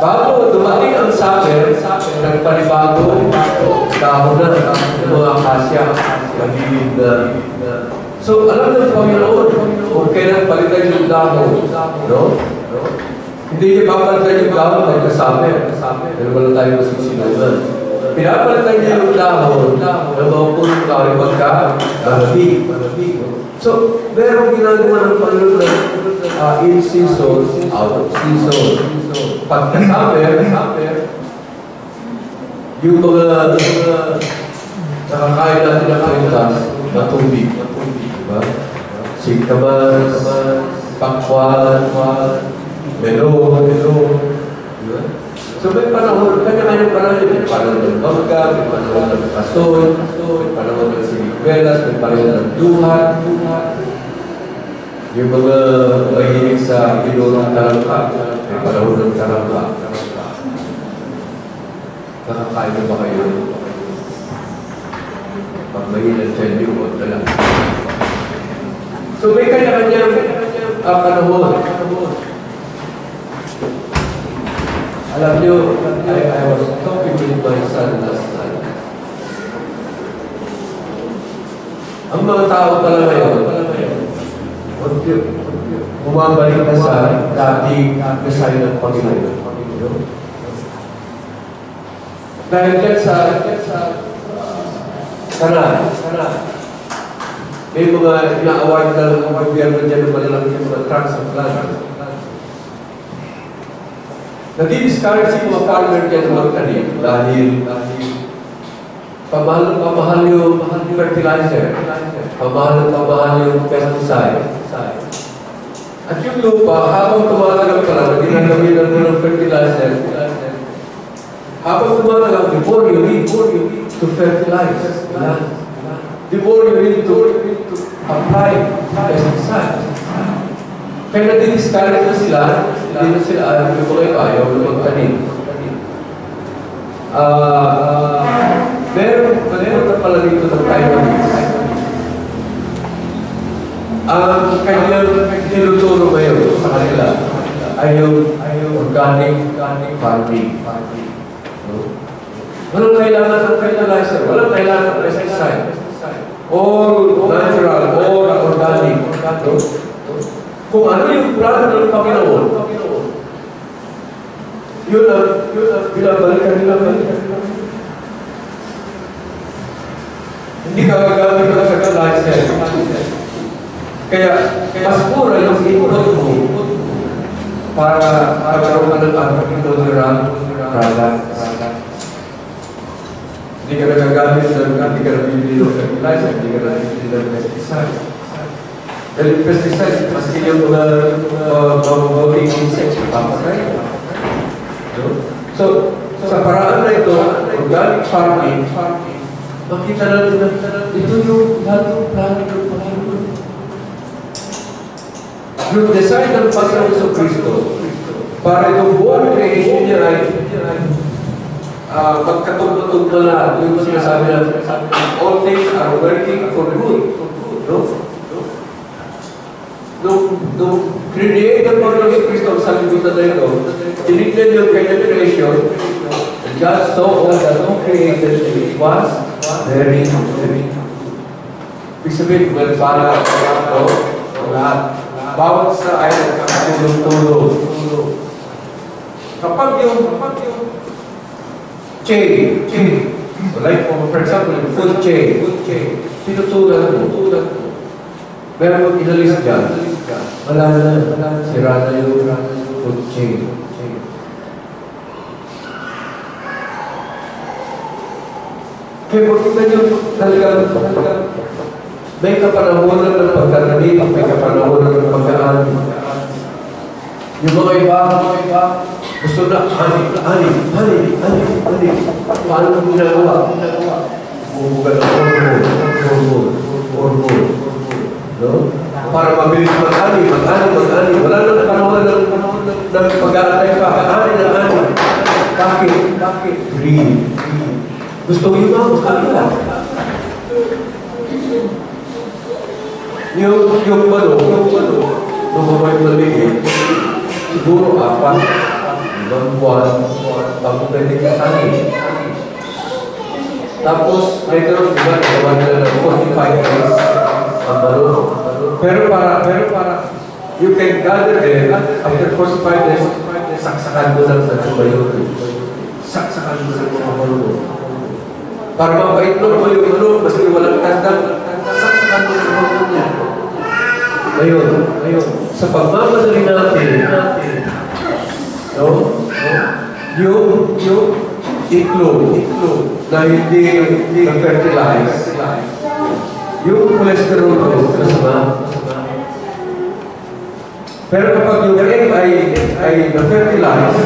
Bago dumating ang summer, nagpanibago dahon na ng mga akasya. Nagiging na. So, alam ng Panginoon kung kailan palitan yung dahon. No? Hindi niya papalitan yung dahon pagka-summer. Pero wala tayo masisinunan. Pinapalitan niya yung dahon ng mga punong kahoy pagka-malamig. So, merong ginagawa ng Panginoon na in season, out of season. Pagka-summer, yung mga nakakain natin na kaitas, matubig. Diba? Singkamas, pakwan, melon. Diba? So may panahon, kanya-kanya panahon. May panahon ng bangga, may panahon ng kason, may panahon ng sinigwelas, may panahon ng duhat. Yung mga mahilig sa binurong talangka, may panahon ng talangka. Nakakain na ba kayo? Pag mahilig siya yung huwag na lang. So may kanya-kanya panahon. Alam niyo, I was talking with my son last night. Ang mga tao pala ngayon, bumabalik na sa dating design ng Panginoon. Dahil dyan sa kanan, may mga ina-award na ng gobyerno dyan ng malalaki mga trucks and plants. Nag-discourage yung mga farmer dyan ng magtanim dahil pamahal yung fertilizer. Pamahal yung pesticide. At yung lupa, habang tumatagal pa lang, ginagawilan mo ng fertilizer. Habang tumatagal, the more you need to fertilize. The more you need to apply pesticide. Kaya nadi-discourage na sila, hindi na sila ayaw na magtanim. Meron na pala dito ng Taiwanese. Ang kanyang tinuturo ngayon sa kanila ay yung organic farming. Walang kailangan ng fertilizer, walang kailangan ng pesticide. All natural, all organic. Kung ano yung plano ng Panginoon, yun ang binabalikan nila. Hindi ka gagamit ng fertilizer. Kaya, mas mura yung input mo para magkaroon ka ng agricultural products. Hindi ka nagagamit ng hindi ka nabibili ng fertilizer, hindi ka nabibili ng pesticide. Dahil yung pesticide, maski yung mga mababawing insects, papatay. So, sa paraan na ito, organic farming, makita natin na ito yung lahat ng plano ng Panginoon. Yung design ng Panginoon sa Kristo, para yung buong creation niya ay magkatugma-tugma na yung sinasabi na all things are working for good. Nung create ng Panginoon sa Kristo ang sanlibutan na ito, tinignan yung kanyang creation, and God saw all that He created, it was very good. Ibig sabihin, well, para lahat. Bawat sa ay tulong-tulong. Kapag yung chain, like for example, food chain, tinutulan mo. Pero kung inalis dyan, wala na, sira na yung food chain. Kaya makita nyo talagang may kapanahonan ng pagkanalit, may kapanahonan ng pagkaan. Yung mga iba, gusto na, ani. Paano mo ginagawa? Bumubugan ng hormone. No? Para mabilis mag-ani. Wala nang panahon ng pag-aantay pa. Ani. Bakit? Breathe. Gusto yung mga kanila. Yung lumabay maligid, siguro 4 buwan, bago pwede kakanin. Tapos, later on, gawa nila ng 45 days ang balo. Pero para, you can gather them, after 45 days, saksakan mo lang sa tubayo. Saksakan mo sa mga balo. Para mapaitlog mo yung balo, maski walang kandang, saksakan mo sa mga balo. Ngayon, sa pagmamadali natin, yung itlog na hindi na-fertilize, yung cholesterol ko, kasama. Pero kapag yung egg ay na-fertilize,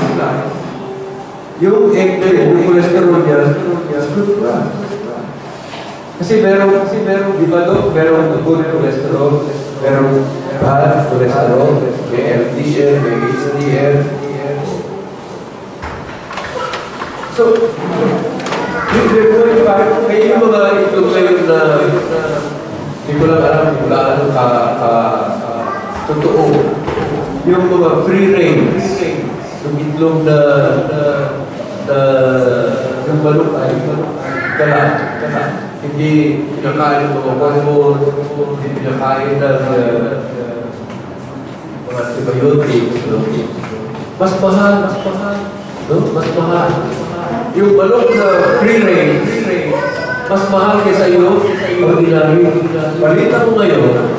yung egg na yung cholesterol niya, good pa. Kasi meron, di ba doon, meron good cholesterol, meron bad cholesterol, may LDL, may HDL. So, may yung mga itlog ngayon na hindi ko lang alam kung gaano totoo. Yung mga free range, yung itlog na yung balok ay gala. Hindi pinakain ng mga hormone, hindi pinakain ng mga antibiotics. Mas mahal. Mas mahal. Yung balok na free range, mas mahal kaysa yung ordinary. Balita mo ngayon,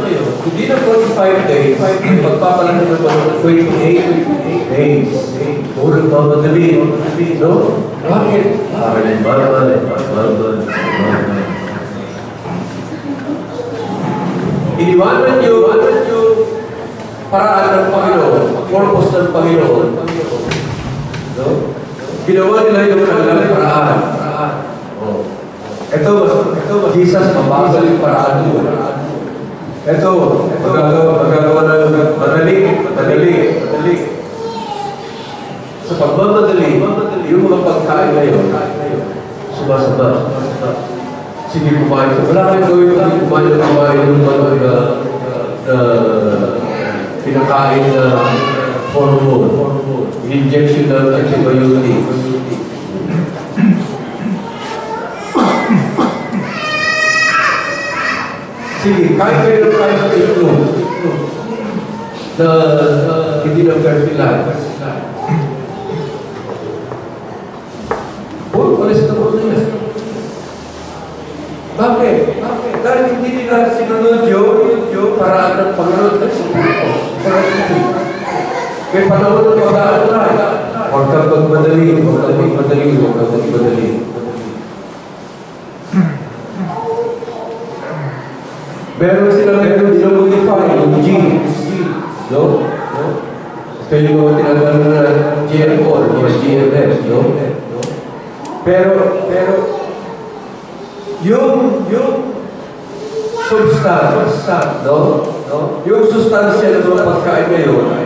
hindi na 45 days, pagpapalaki ng balok 28 days. Puro mamadali. No? Bakit? Para ng mamal. iniwanan yung paraan ng Panginoon, purpose ng Panginoon. No? Ginawa nila yung kanilang paraan. Oh. Ito, Jesus, mabagal yung paraan mo. Ito, magagawa ng madali. Sa pagmamadali, yung mga pagkain ngayon, sumasama. Sige, kumain ko. Wala kayong gawin kung kumain yung mga pinakain na hormone, injection ng antibiotic. Sige, kahit kayo ng itlog na hindi na fertilize. Cholesterol na yan. Bakit? Dahil hindi nila sinunod yung paraan ng Panginoon at sinunod. May panahon ng pagkaan na. Huwag kang magmadali. Meron sila dinamodify yung genes. No? Kaya yung tinagano na GMO or GMS. No? Pero yung substance, no? Yung sustansya ng mga pagkain ngayon,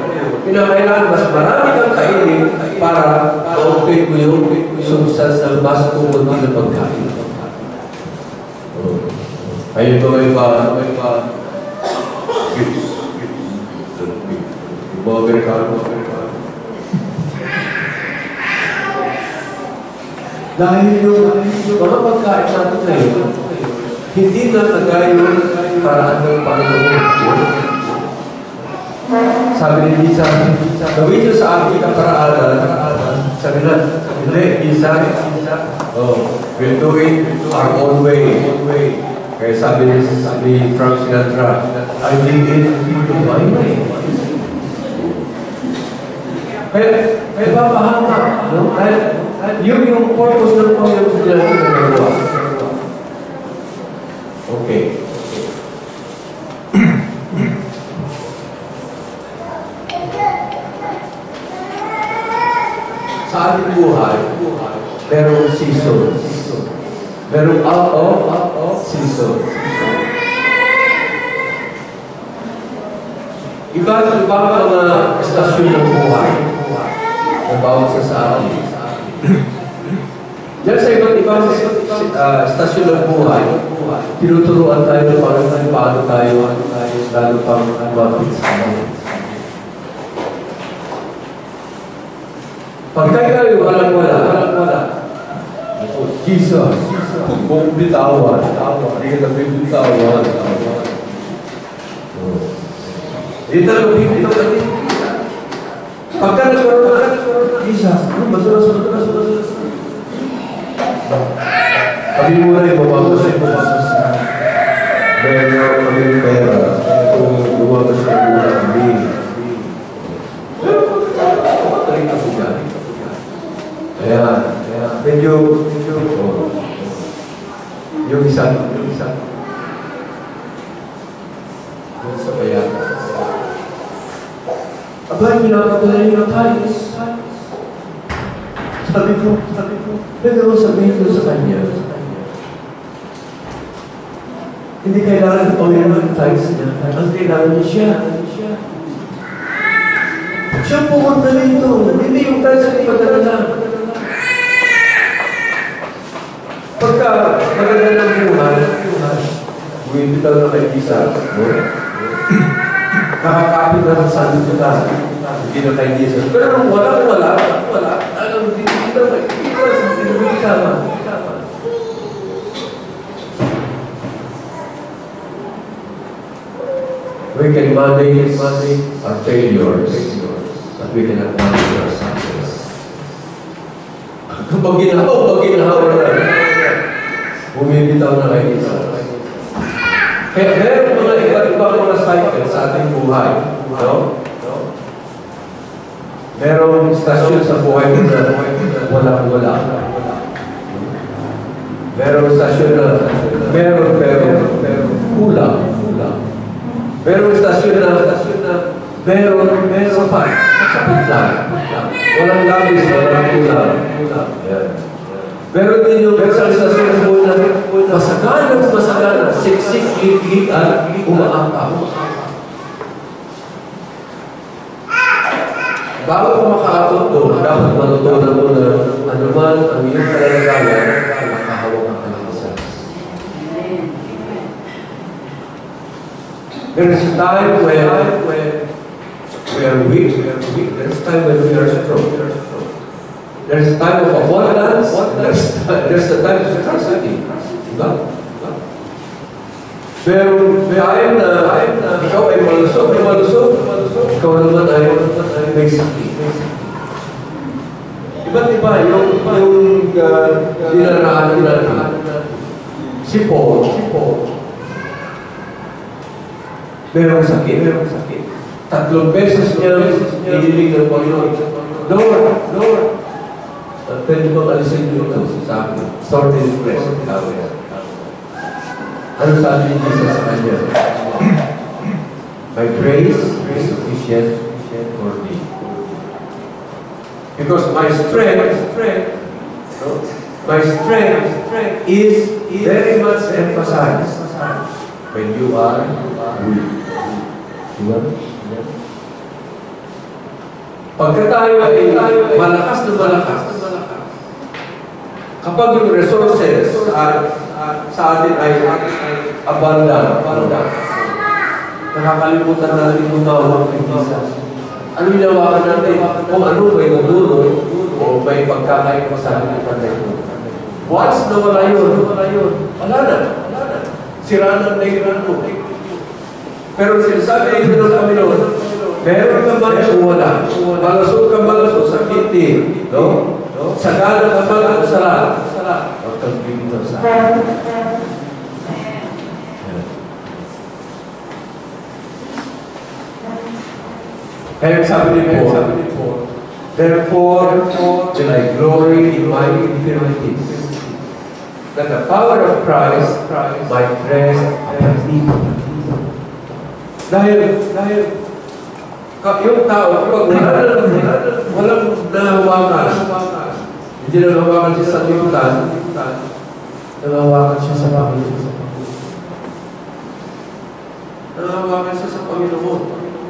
kinakailangan mas marami kang kainin para ma-obtain mo yung substance ng mas kumunti na pagkain. Ayun ba may pa yung mga Amerikano. Dahil yung mga pagkain natin ngayon, hindi na kagaya yung paraan ng Panginoon. Sabi ni Lisa, gawin niyo sa akin ang paraan. Sabi na, hindi, Lisa, we'll do it our own way. Kaya sabi ni Frank Sinatra, I did it my way. Kaya papahama, no? Yung purpose ng Panginoon nila na nagawa. Okay. Sa ating buhay, merong season. Merong out of season. Iba mga estasyon ng buhay na bawat sa atin. Diyan sa iba't ibang estasyon ng buhay, tinuturuan tayo ng paano tayo lalo pang lumapit sa Panginoon. Pag tayo wala. Jesus, kung bitawan, hindi ka bitawan. Hindi talaga bitawan. Pagka nagkaroon na, Jesus, masunod. Sabi mo na yung mababasos na meron kami pera kung lumabas na muna kami. Tarik ako dyan. Kaya, medyo, yung isa, yung sa bayan. Abay, pinakatuloy ng tayos. Sabi ko, pero sabihin ko sa kanya, hindi kailangan ipawin ng tayos niya. Ang kailangan niya siya. Siya pumunta rito. Hindi yung tayos ang ipadala na. Pagka maganda ng buhay, buwibitaw na kay Isa, nakakapit na sa sabi ko na, hindi na kay Jesus. Pero nung wala, alam, hindi na tama. We can manage our failures, but we cannot manage our success. Kapag ginahaw na bumibitaw na kay Isa. Kaya meron mga iba't-ibang mga cycle sa ating buhay. No? Merong stasyon sa buhay na walang-wala. Merong stasyon na meron pero kulang. Merong istasyon na, meron sapat lang. Walang labis, walang kulang. Yan. Meron din yung isang istasyon na masagana, siksik, gigit, at umaangkaw. Bago ka makaabot doon, dapat matutunan mo na anuman ang iyong kalagayan, makahawak ang kalagayan. There is a time when we are weak. There is a time when we are strong. There is a time of abundance. There is a time of scarcity. Diba? Pero time na ikaw ay malusog, ikaw naman ay may sakit. Iba't iba yung dinaraan natin. Si Paul, merong sakit. 3 beses niya inilig ng Panginoon. Lord, pwede bang alisin niyo ito sa akin? Start in press. Ano sabi ni Jesus sa kanya? My grace is sufficient for thee. Because my strength is very much emphasized when you are weak. Diba? Pagka tayo ay malakas na malakas, kapag yung resources sa atin ay abundant, nakakalimutan natin yung tawag ng Jesus. Ano ginawa natin? Kung ano may nagdulot o may pagkakain pa sa atin ng panday mo. Once na wala yun, wala na. Sira ng dahilan mo. Pero sinasabi ito ng Panginoon, meron ka man o wala. Malasog ka malasog sa kiti. No? Sagana ka man o sala. Huwag kang bibitaw sa akin. Kaya sabi ni Paul, therefore will I glory in my infirmities, that the power of Christ might rest upon me. Dahil yung tao, kapag walang nahawakan, hindi nahawakan siya sa liputan, nahawakan siya sa Panginoon. Nahawakan siya sa Panginoon.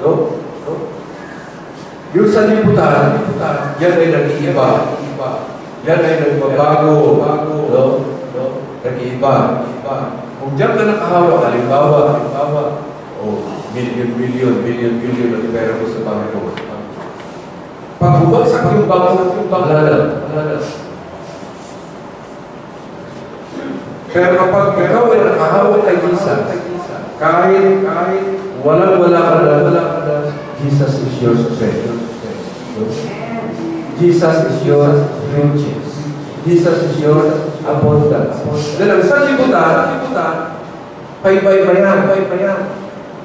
No? Yung sa liputan, yan ay nag-iiba. Yan ay nagbabago. No? Nag-iiba. Kung diyan ka nakahawak, halimbawa, million ang pera mo sa Panginoon. Pag bumagsak yung bangko, wala na. Pero kapag ikaw ay nakahawak kay Jesus, kahit wala ka na, Jesus is your strength. Jesus is your riches. Jesus is your abundance. Then ang sa liputan, pay-pay-payan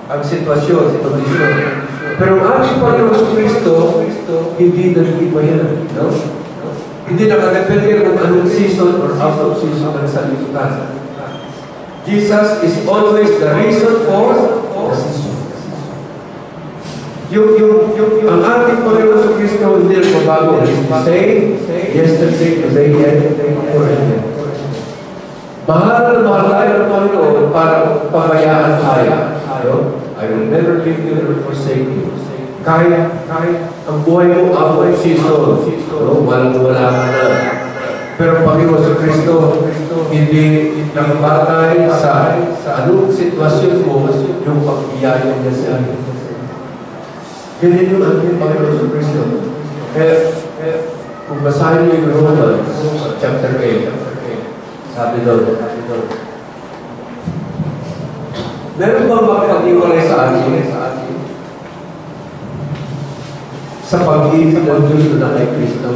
ang sitwasyon, kondisyon. Pero ang ating Panginoon Kristo, hindi nag-iba yan. No? Hindi nakadepende kung anong season or out of season ang salimutan. Jesus is always the reason for the season. Ang ating Panginoon Kristo hindi nagbabago. Same, yesterday, today, and forever. Mahal na mahal tayo ng Panginoon para pabayaan tayo. I will never leave you or forsake you. Kahit ang buhay mo out of season, wala ka na. Pero Panginoon sa Kristo, hindi nakabatay sa anong sitwasyon mo yung pagbiyaya niya sa akin. Ganyan yung ating Panginoon sa Kristo. Kung basahin niyo yung Romans, chapter 8, sabi doon, meron bang makapag-iwalay sa atin? Sa pag-ibig ng Diyos na kay Kristo?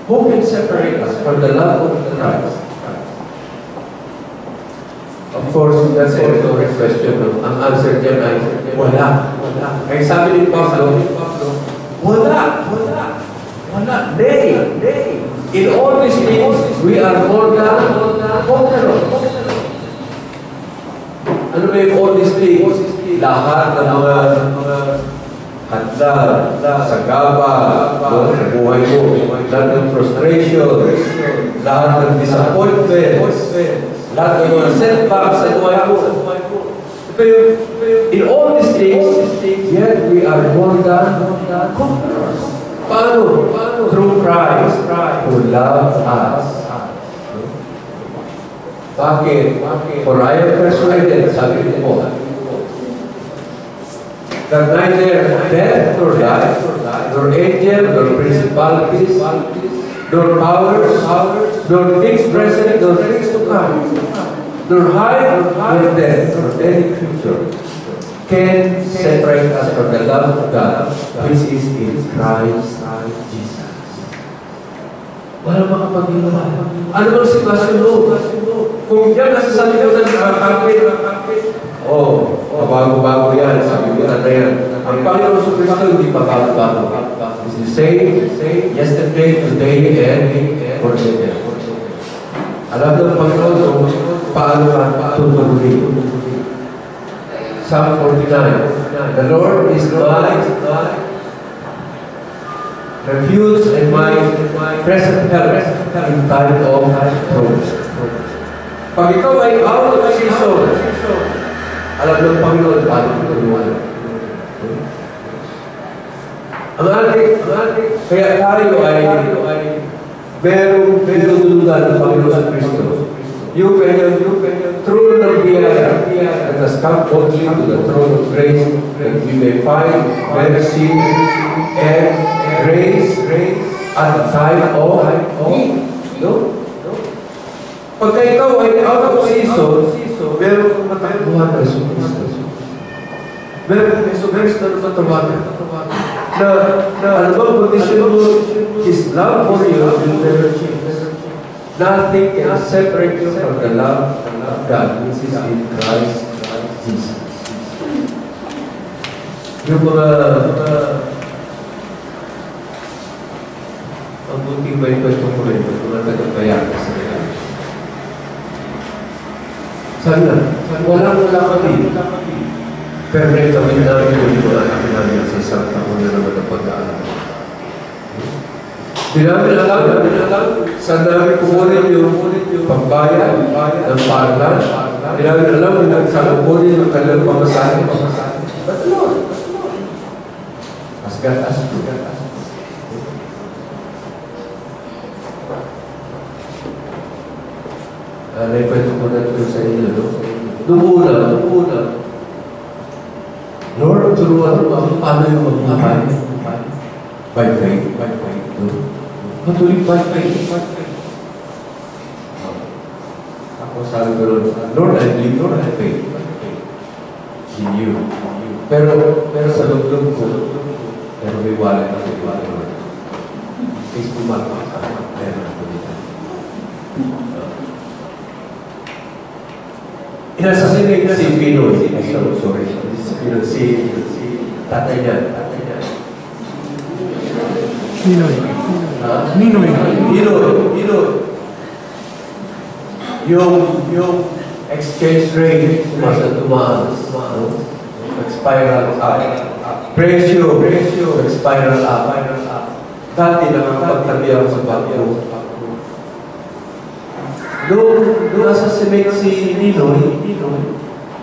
Who can separate us from the love of Christ? Of course, that's a rhetorical question. Ang answer dyan ay, wala. Kaya sabi ni Pablo, wala. Nay. In all these things, we are more than conquerors. Ano ba yung all these things? Lahat ng mga handa, sagaba, sa buhay mo, lahat ng frustration, lahat ng disappointment, lahat ng mga setbacks sa buhay mo. In all these things, yet we are more than conquerors. Paano? Through Christ who loves us. Bakit? For I am persuaded, sabi mo, that neither death nor life, nor angel, nor principalities, nor powers, nor things present, nor things to come, nor height, nor depth, nor any creature can separate us from the love of God, which is in Christ Jesus. Wala makapag-iwala. Ano bang sitwasyon mo? Kung diyan nasa sa libutan ng kapit, bago-bago yan, sabi ko na yan. Ang Panginoon sa Kristo hindi pa bago-bago. It's the same, yesterday, today, and forever. Alam ng Panginoon kung paano ka tutuloy. Psalm 49, the Lord is my refuge and my present help in time of trouble. Pag ikaw ay out of season, alam ng Panginoon paano tutulungan. Ang ating, kaya tayo ay merong pinutulungan ng Panginoon sa Kristo. You can through the biyaya that has come boldly to the throne of grace, that we may find mercy and grace at the time of need. No? Pagka ikaw ay out of season, meron kang matakbuhan na sa Kristo. Meron kang sa Kristo na matawagan. Na ano bang condition mo, His love for you will never change. Nothing can separate you from the love of God, which is in Christ Jesus. Yung mga ang bunting ba yung kwento ko rin, mga tagapayan sa nila. Sana, wala kami. Pero rin kami namin yung mga anak namin sa isang taon na naman ang pag-aaral. Di namin alam, saan namin kukunin yung pagbayad ng paaralan. Di namin alam kung saan kukunin yung kanilang pamasahe. But Lord, as God asked to. Naikwento ko na ito sa inyo, no? Noong una, Lord, turuan mo paano yung magmamahal by faith, no? Patuloy by faith. Ako sabi ko rin, Lord, I believe, Lord, I faith in you. Pero sa loob ko, pero may wala na Lord. Please pumalak sa akin. Meron ako dito. Inasasinate si Pinoy. Sorry. Si tatay niya. Ninoy. Yung exchange rate tumaas. Spiral up. Presyo, spiral up. Dati nakakapagtabi ako sa bangko. Doon nasa cement si Ninoy,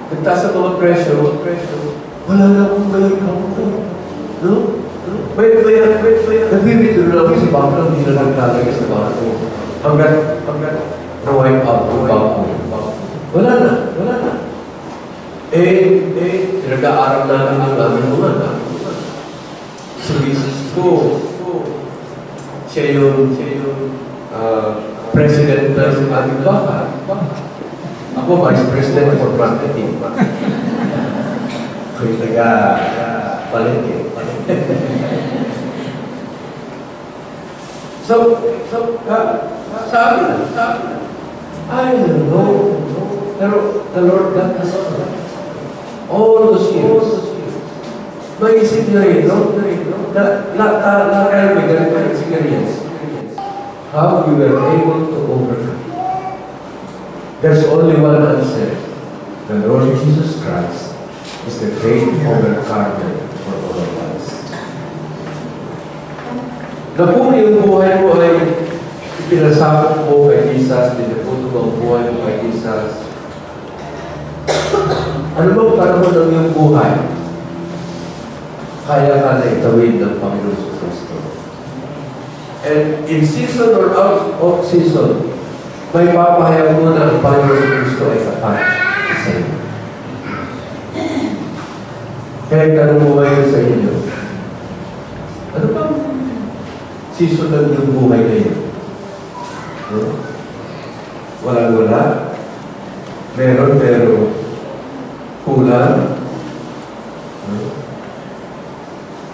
nagtaas ang mga presyo, wala na akong gawin ako. No? Wait. Nagbibito na ako sa bangko, hindi na naglalagay sa bangko. Hanggang na-wipe out ang bangko. Wala na. Nag-aaral namin ang aming mga anak. Sa business ko, siya yung President ng aming baka. Ako, Vice President for Marketing. Ako yung taga-palengke. So, sabi na, I don't know. Pero the Lord God has all those years. Maisip niyo rin, no? Na kayo may ganito experience. How you were able to overcome. There's only one answer. the Lord Jesus Christ is the great overcomer for all of us. Na kung yung buhay mo ay pinasakop mo kay Jesus, diniputo mo ang buhay mo kay Jesus, ano bang panahon ng iyong buhay? Kaya ka na itawid ng Panginoon sa Kristo. And in season or out of season, may papahayag mo na ang Panginoon sa Kristo ay tapat sa iyo. Kaya tanong mo ngayon sa inyo, ano bang season ng iyong buhay ngayon? Wala. Meron, pero kulang.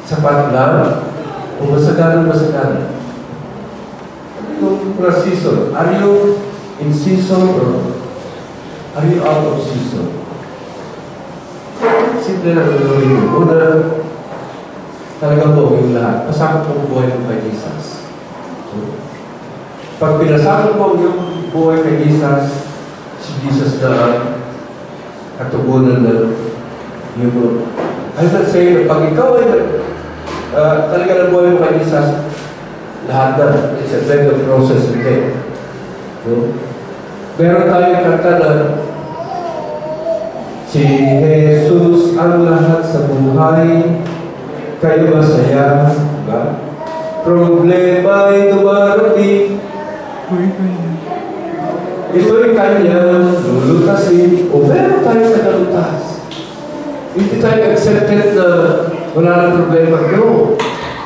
Sapat lang. O masagana. Yung season, are you in season or are you out of season? Simple lang ang gawin mo. Una, talagang mo yung lahat. Pasakot mo ang buhay mo kay Jesus. Pag pinasakot mo yung buhay kay Jesus, si Jesus na ang katugunan ng yung I'm not saying, pag ikaw ay talaga ng buhay mo kay Jesus, lahat na. It's a better process hindi. Meron tayong kanta na si Jesus ang lahat sa buhay, kayo masaya, diba? Problema ay dumarating, ito'y kanyang lulutasin, o meron tayo sa kalutas. Hindi tayo accepted na wala nang problema. No.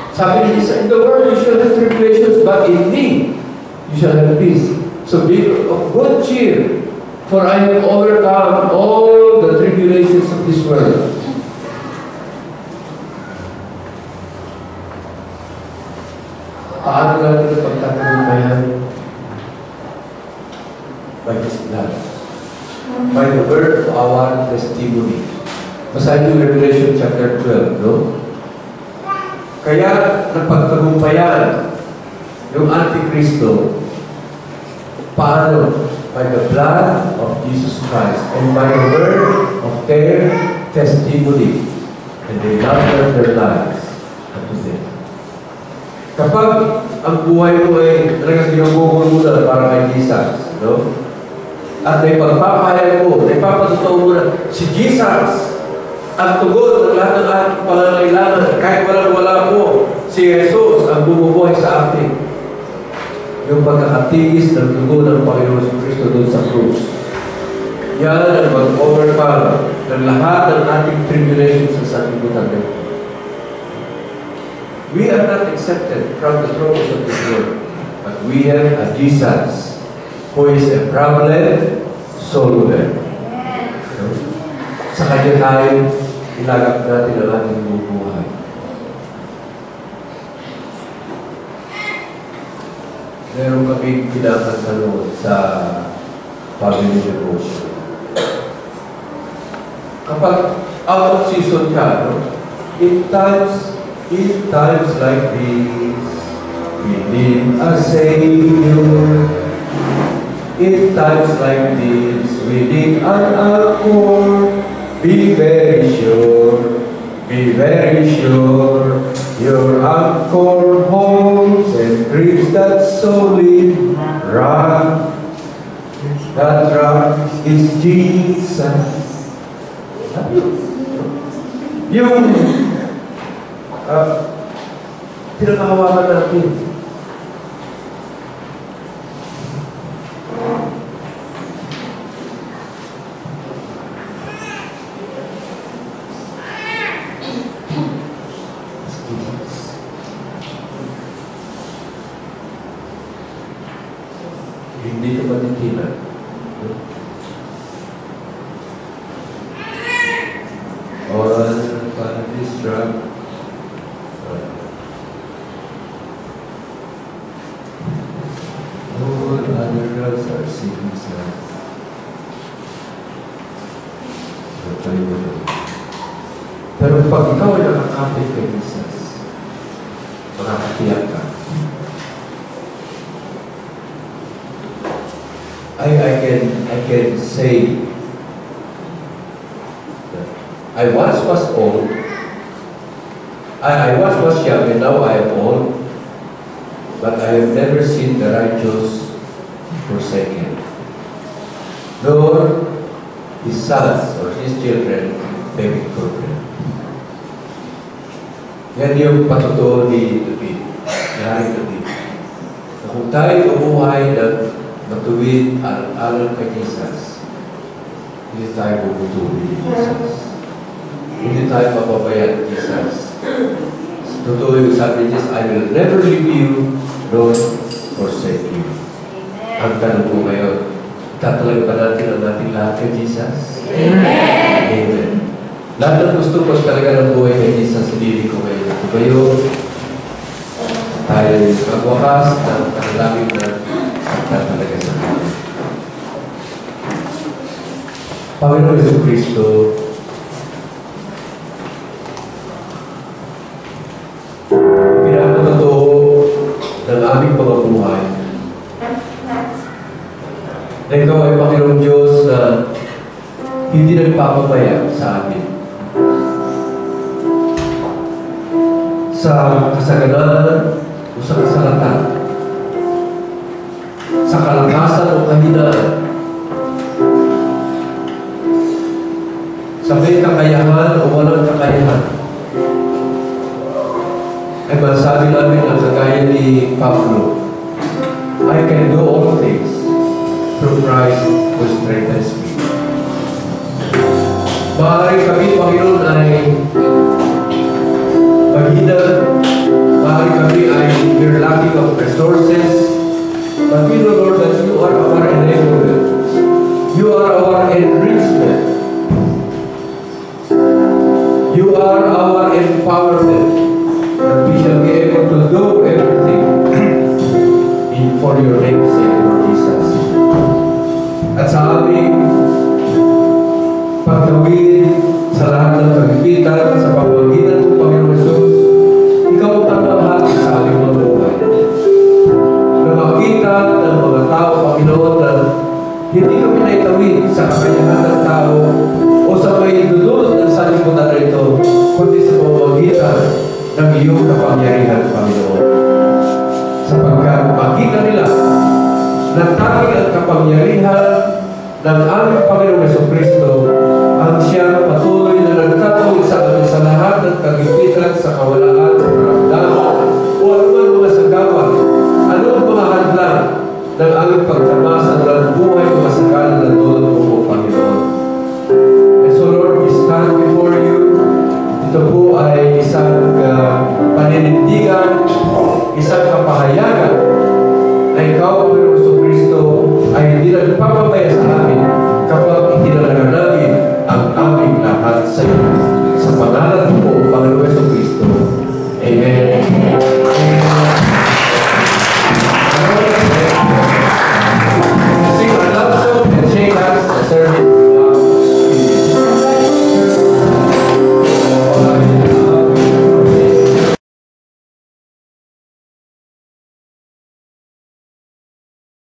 Sabi ni Jesus, in the world you shall have tribulations, but in me you shall have peace. So be of good cheer, for I have overcome all the tribulations of this world. Paano natin ang pagtatagumpayan? By His blood. By the word of our testimony. Basahin yung Revelation chapter 12, no? Kaya napagtagumpayan yung Antikristo. Paano? By the blood of Jesus Christ and by the word of their testimony. And they loved their lives unto death. Kapag ang buhay mo ay talagang ginugugol mo na para kay Jesus, no? At may pagpapahayag mo, may papatutuwa mo na si Jesus ang tugon ng lahat ng ating pangangailangan. Kahit wala po, si Jesus ang bumubuhay sa atin. Yung pagkakatigis ng tugon ng Panginoon sa Kristo doon sa krus. Yan ang mag-overcome ng lahat ng ating tribulations sa sanlibutan nito. We are not accepted from the thrones of this world, but we have a Jesus who is a problem solver. Sa kanya tayo, ilagap natin ang ating buhay. Meron kami pinakasalo sa family devotion. Kapag out of season ka, no? In times like this, we need a Savior. In times like this, we need an anchor. Be very sure, your anchor holds and grips that solid rock. That rock is Jesus. Yung pinakahawakan natin. Hindi ka matitilan. All this drug. All other drugs are seeking self. Pero pag ikaw ay nakakapit kay Jesus, makakatiyak ka. I can say I once was old, I once was young, and now I am old, but I have never seen the righteous forsaken, nor his sons or his children begging for bread. Yan yung patutuo ni David, ni Haring David. Na kung tayo umuhay ng matuwid alang kay Jesus, hindi tayo bubutuli ni Jesus. Hindi tayo mapabayaan ni Jesus. Totoo yung sabi ni Jesus, I will never leave you, nor forsake you. Ang tanong ko ngayon, tatalaga ba natin ang nating lahat kay Jesus? Amen. Amen. Lahat ng gusto ko talaga ng buhay kay Jesus, hindi ko ngayon. Tumayo, tayo magwakas ng panalangin na tatalaga sa atin. Panginoon Jesucristo, pinapatotoo ng aming mga buhay na ikaw ay Panginoong Diyos na hindi nagpapabaya sa amin. Sa kasaganan o sa kasalatan, sa kalakasan o kahinaan, sa may kakayahan o walang kakayahan, ay masabi namin ang kagaya ni Pablo, I can do all things through Christ who strengthens me. Maaari kami, Panginoon, ay mahina, maaari kami ay we're lacking of resources, but we know, Lord, that you are our enablement. You are our enrichment. You are our empowerment, that we shall be able to do everything for your name's sake, Lord Jesus. At sa aming pagtawid sa lahat ng kagipitan, sa pamamagitan ng Panginoon Jesus, ikaw ang tagbahagi sa aming mga buhay. Na makita ng mga tao, Panginoon, na hindi kami naitawid sa kakayahan ng tao o sa may dudulot ng salimutan na ito, kundi sa pamamagitan ng iyong kapangyarihan, Panginoon. Sapagkat makita nila na tanging ang kapangyarihan ng aming Panginoong Jesucristo ang siyang patuloy na nagtatuloy sa amin sa lahat ng kagipitan, sa kawalaan,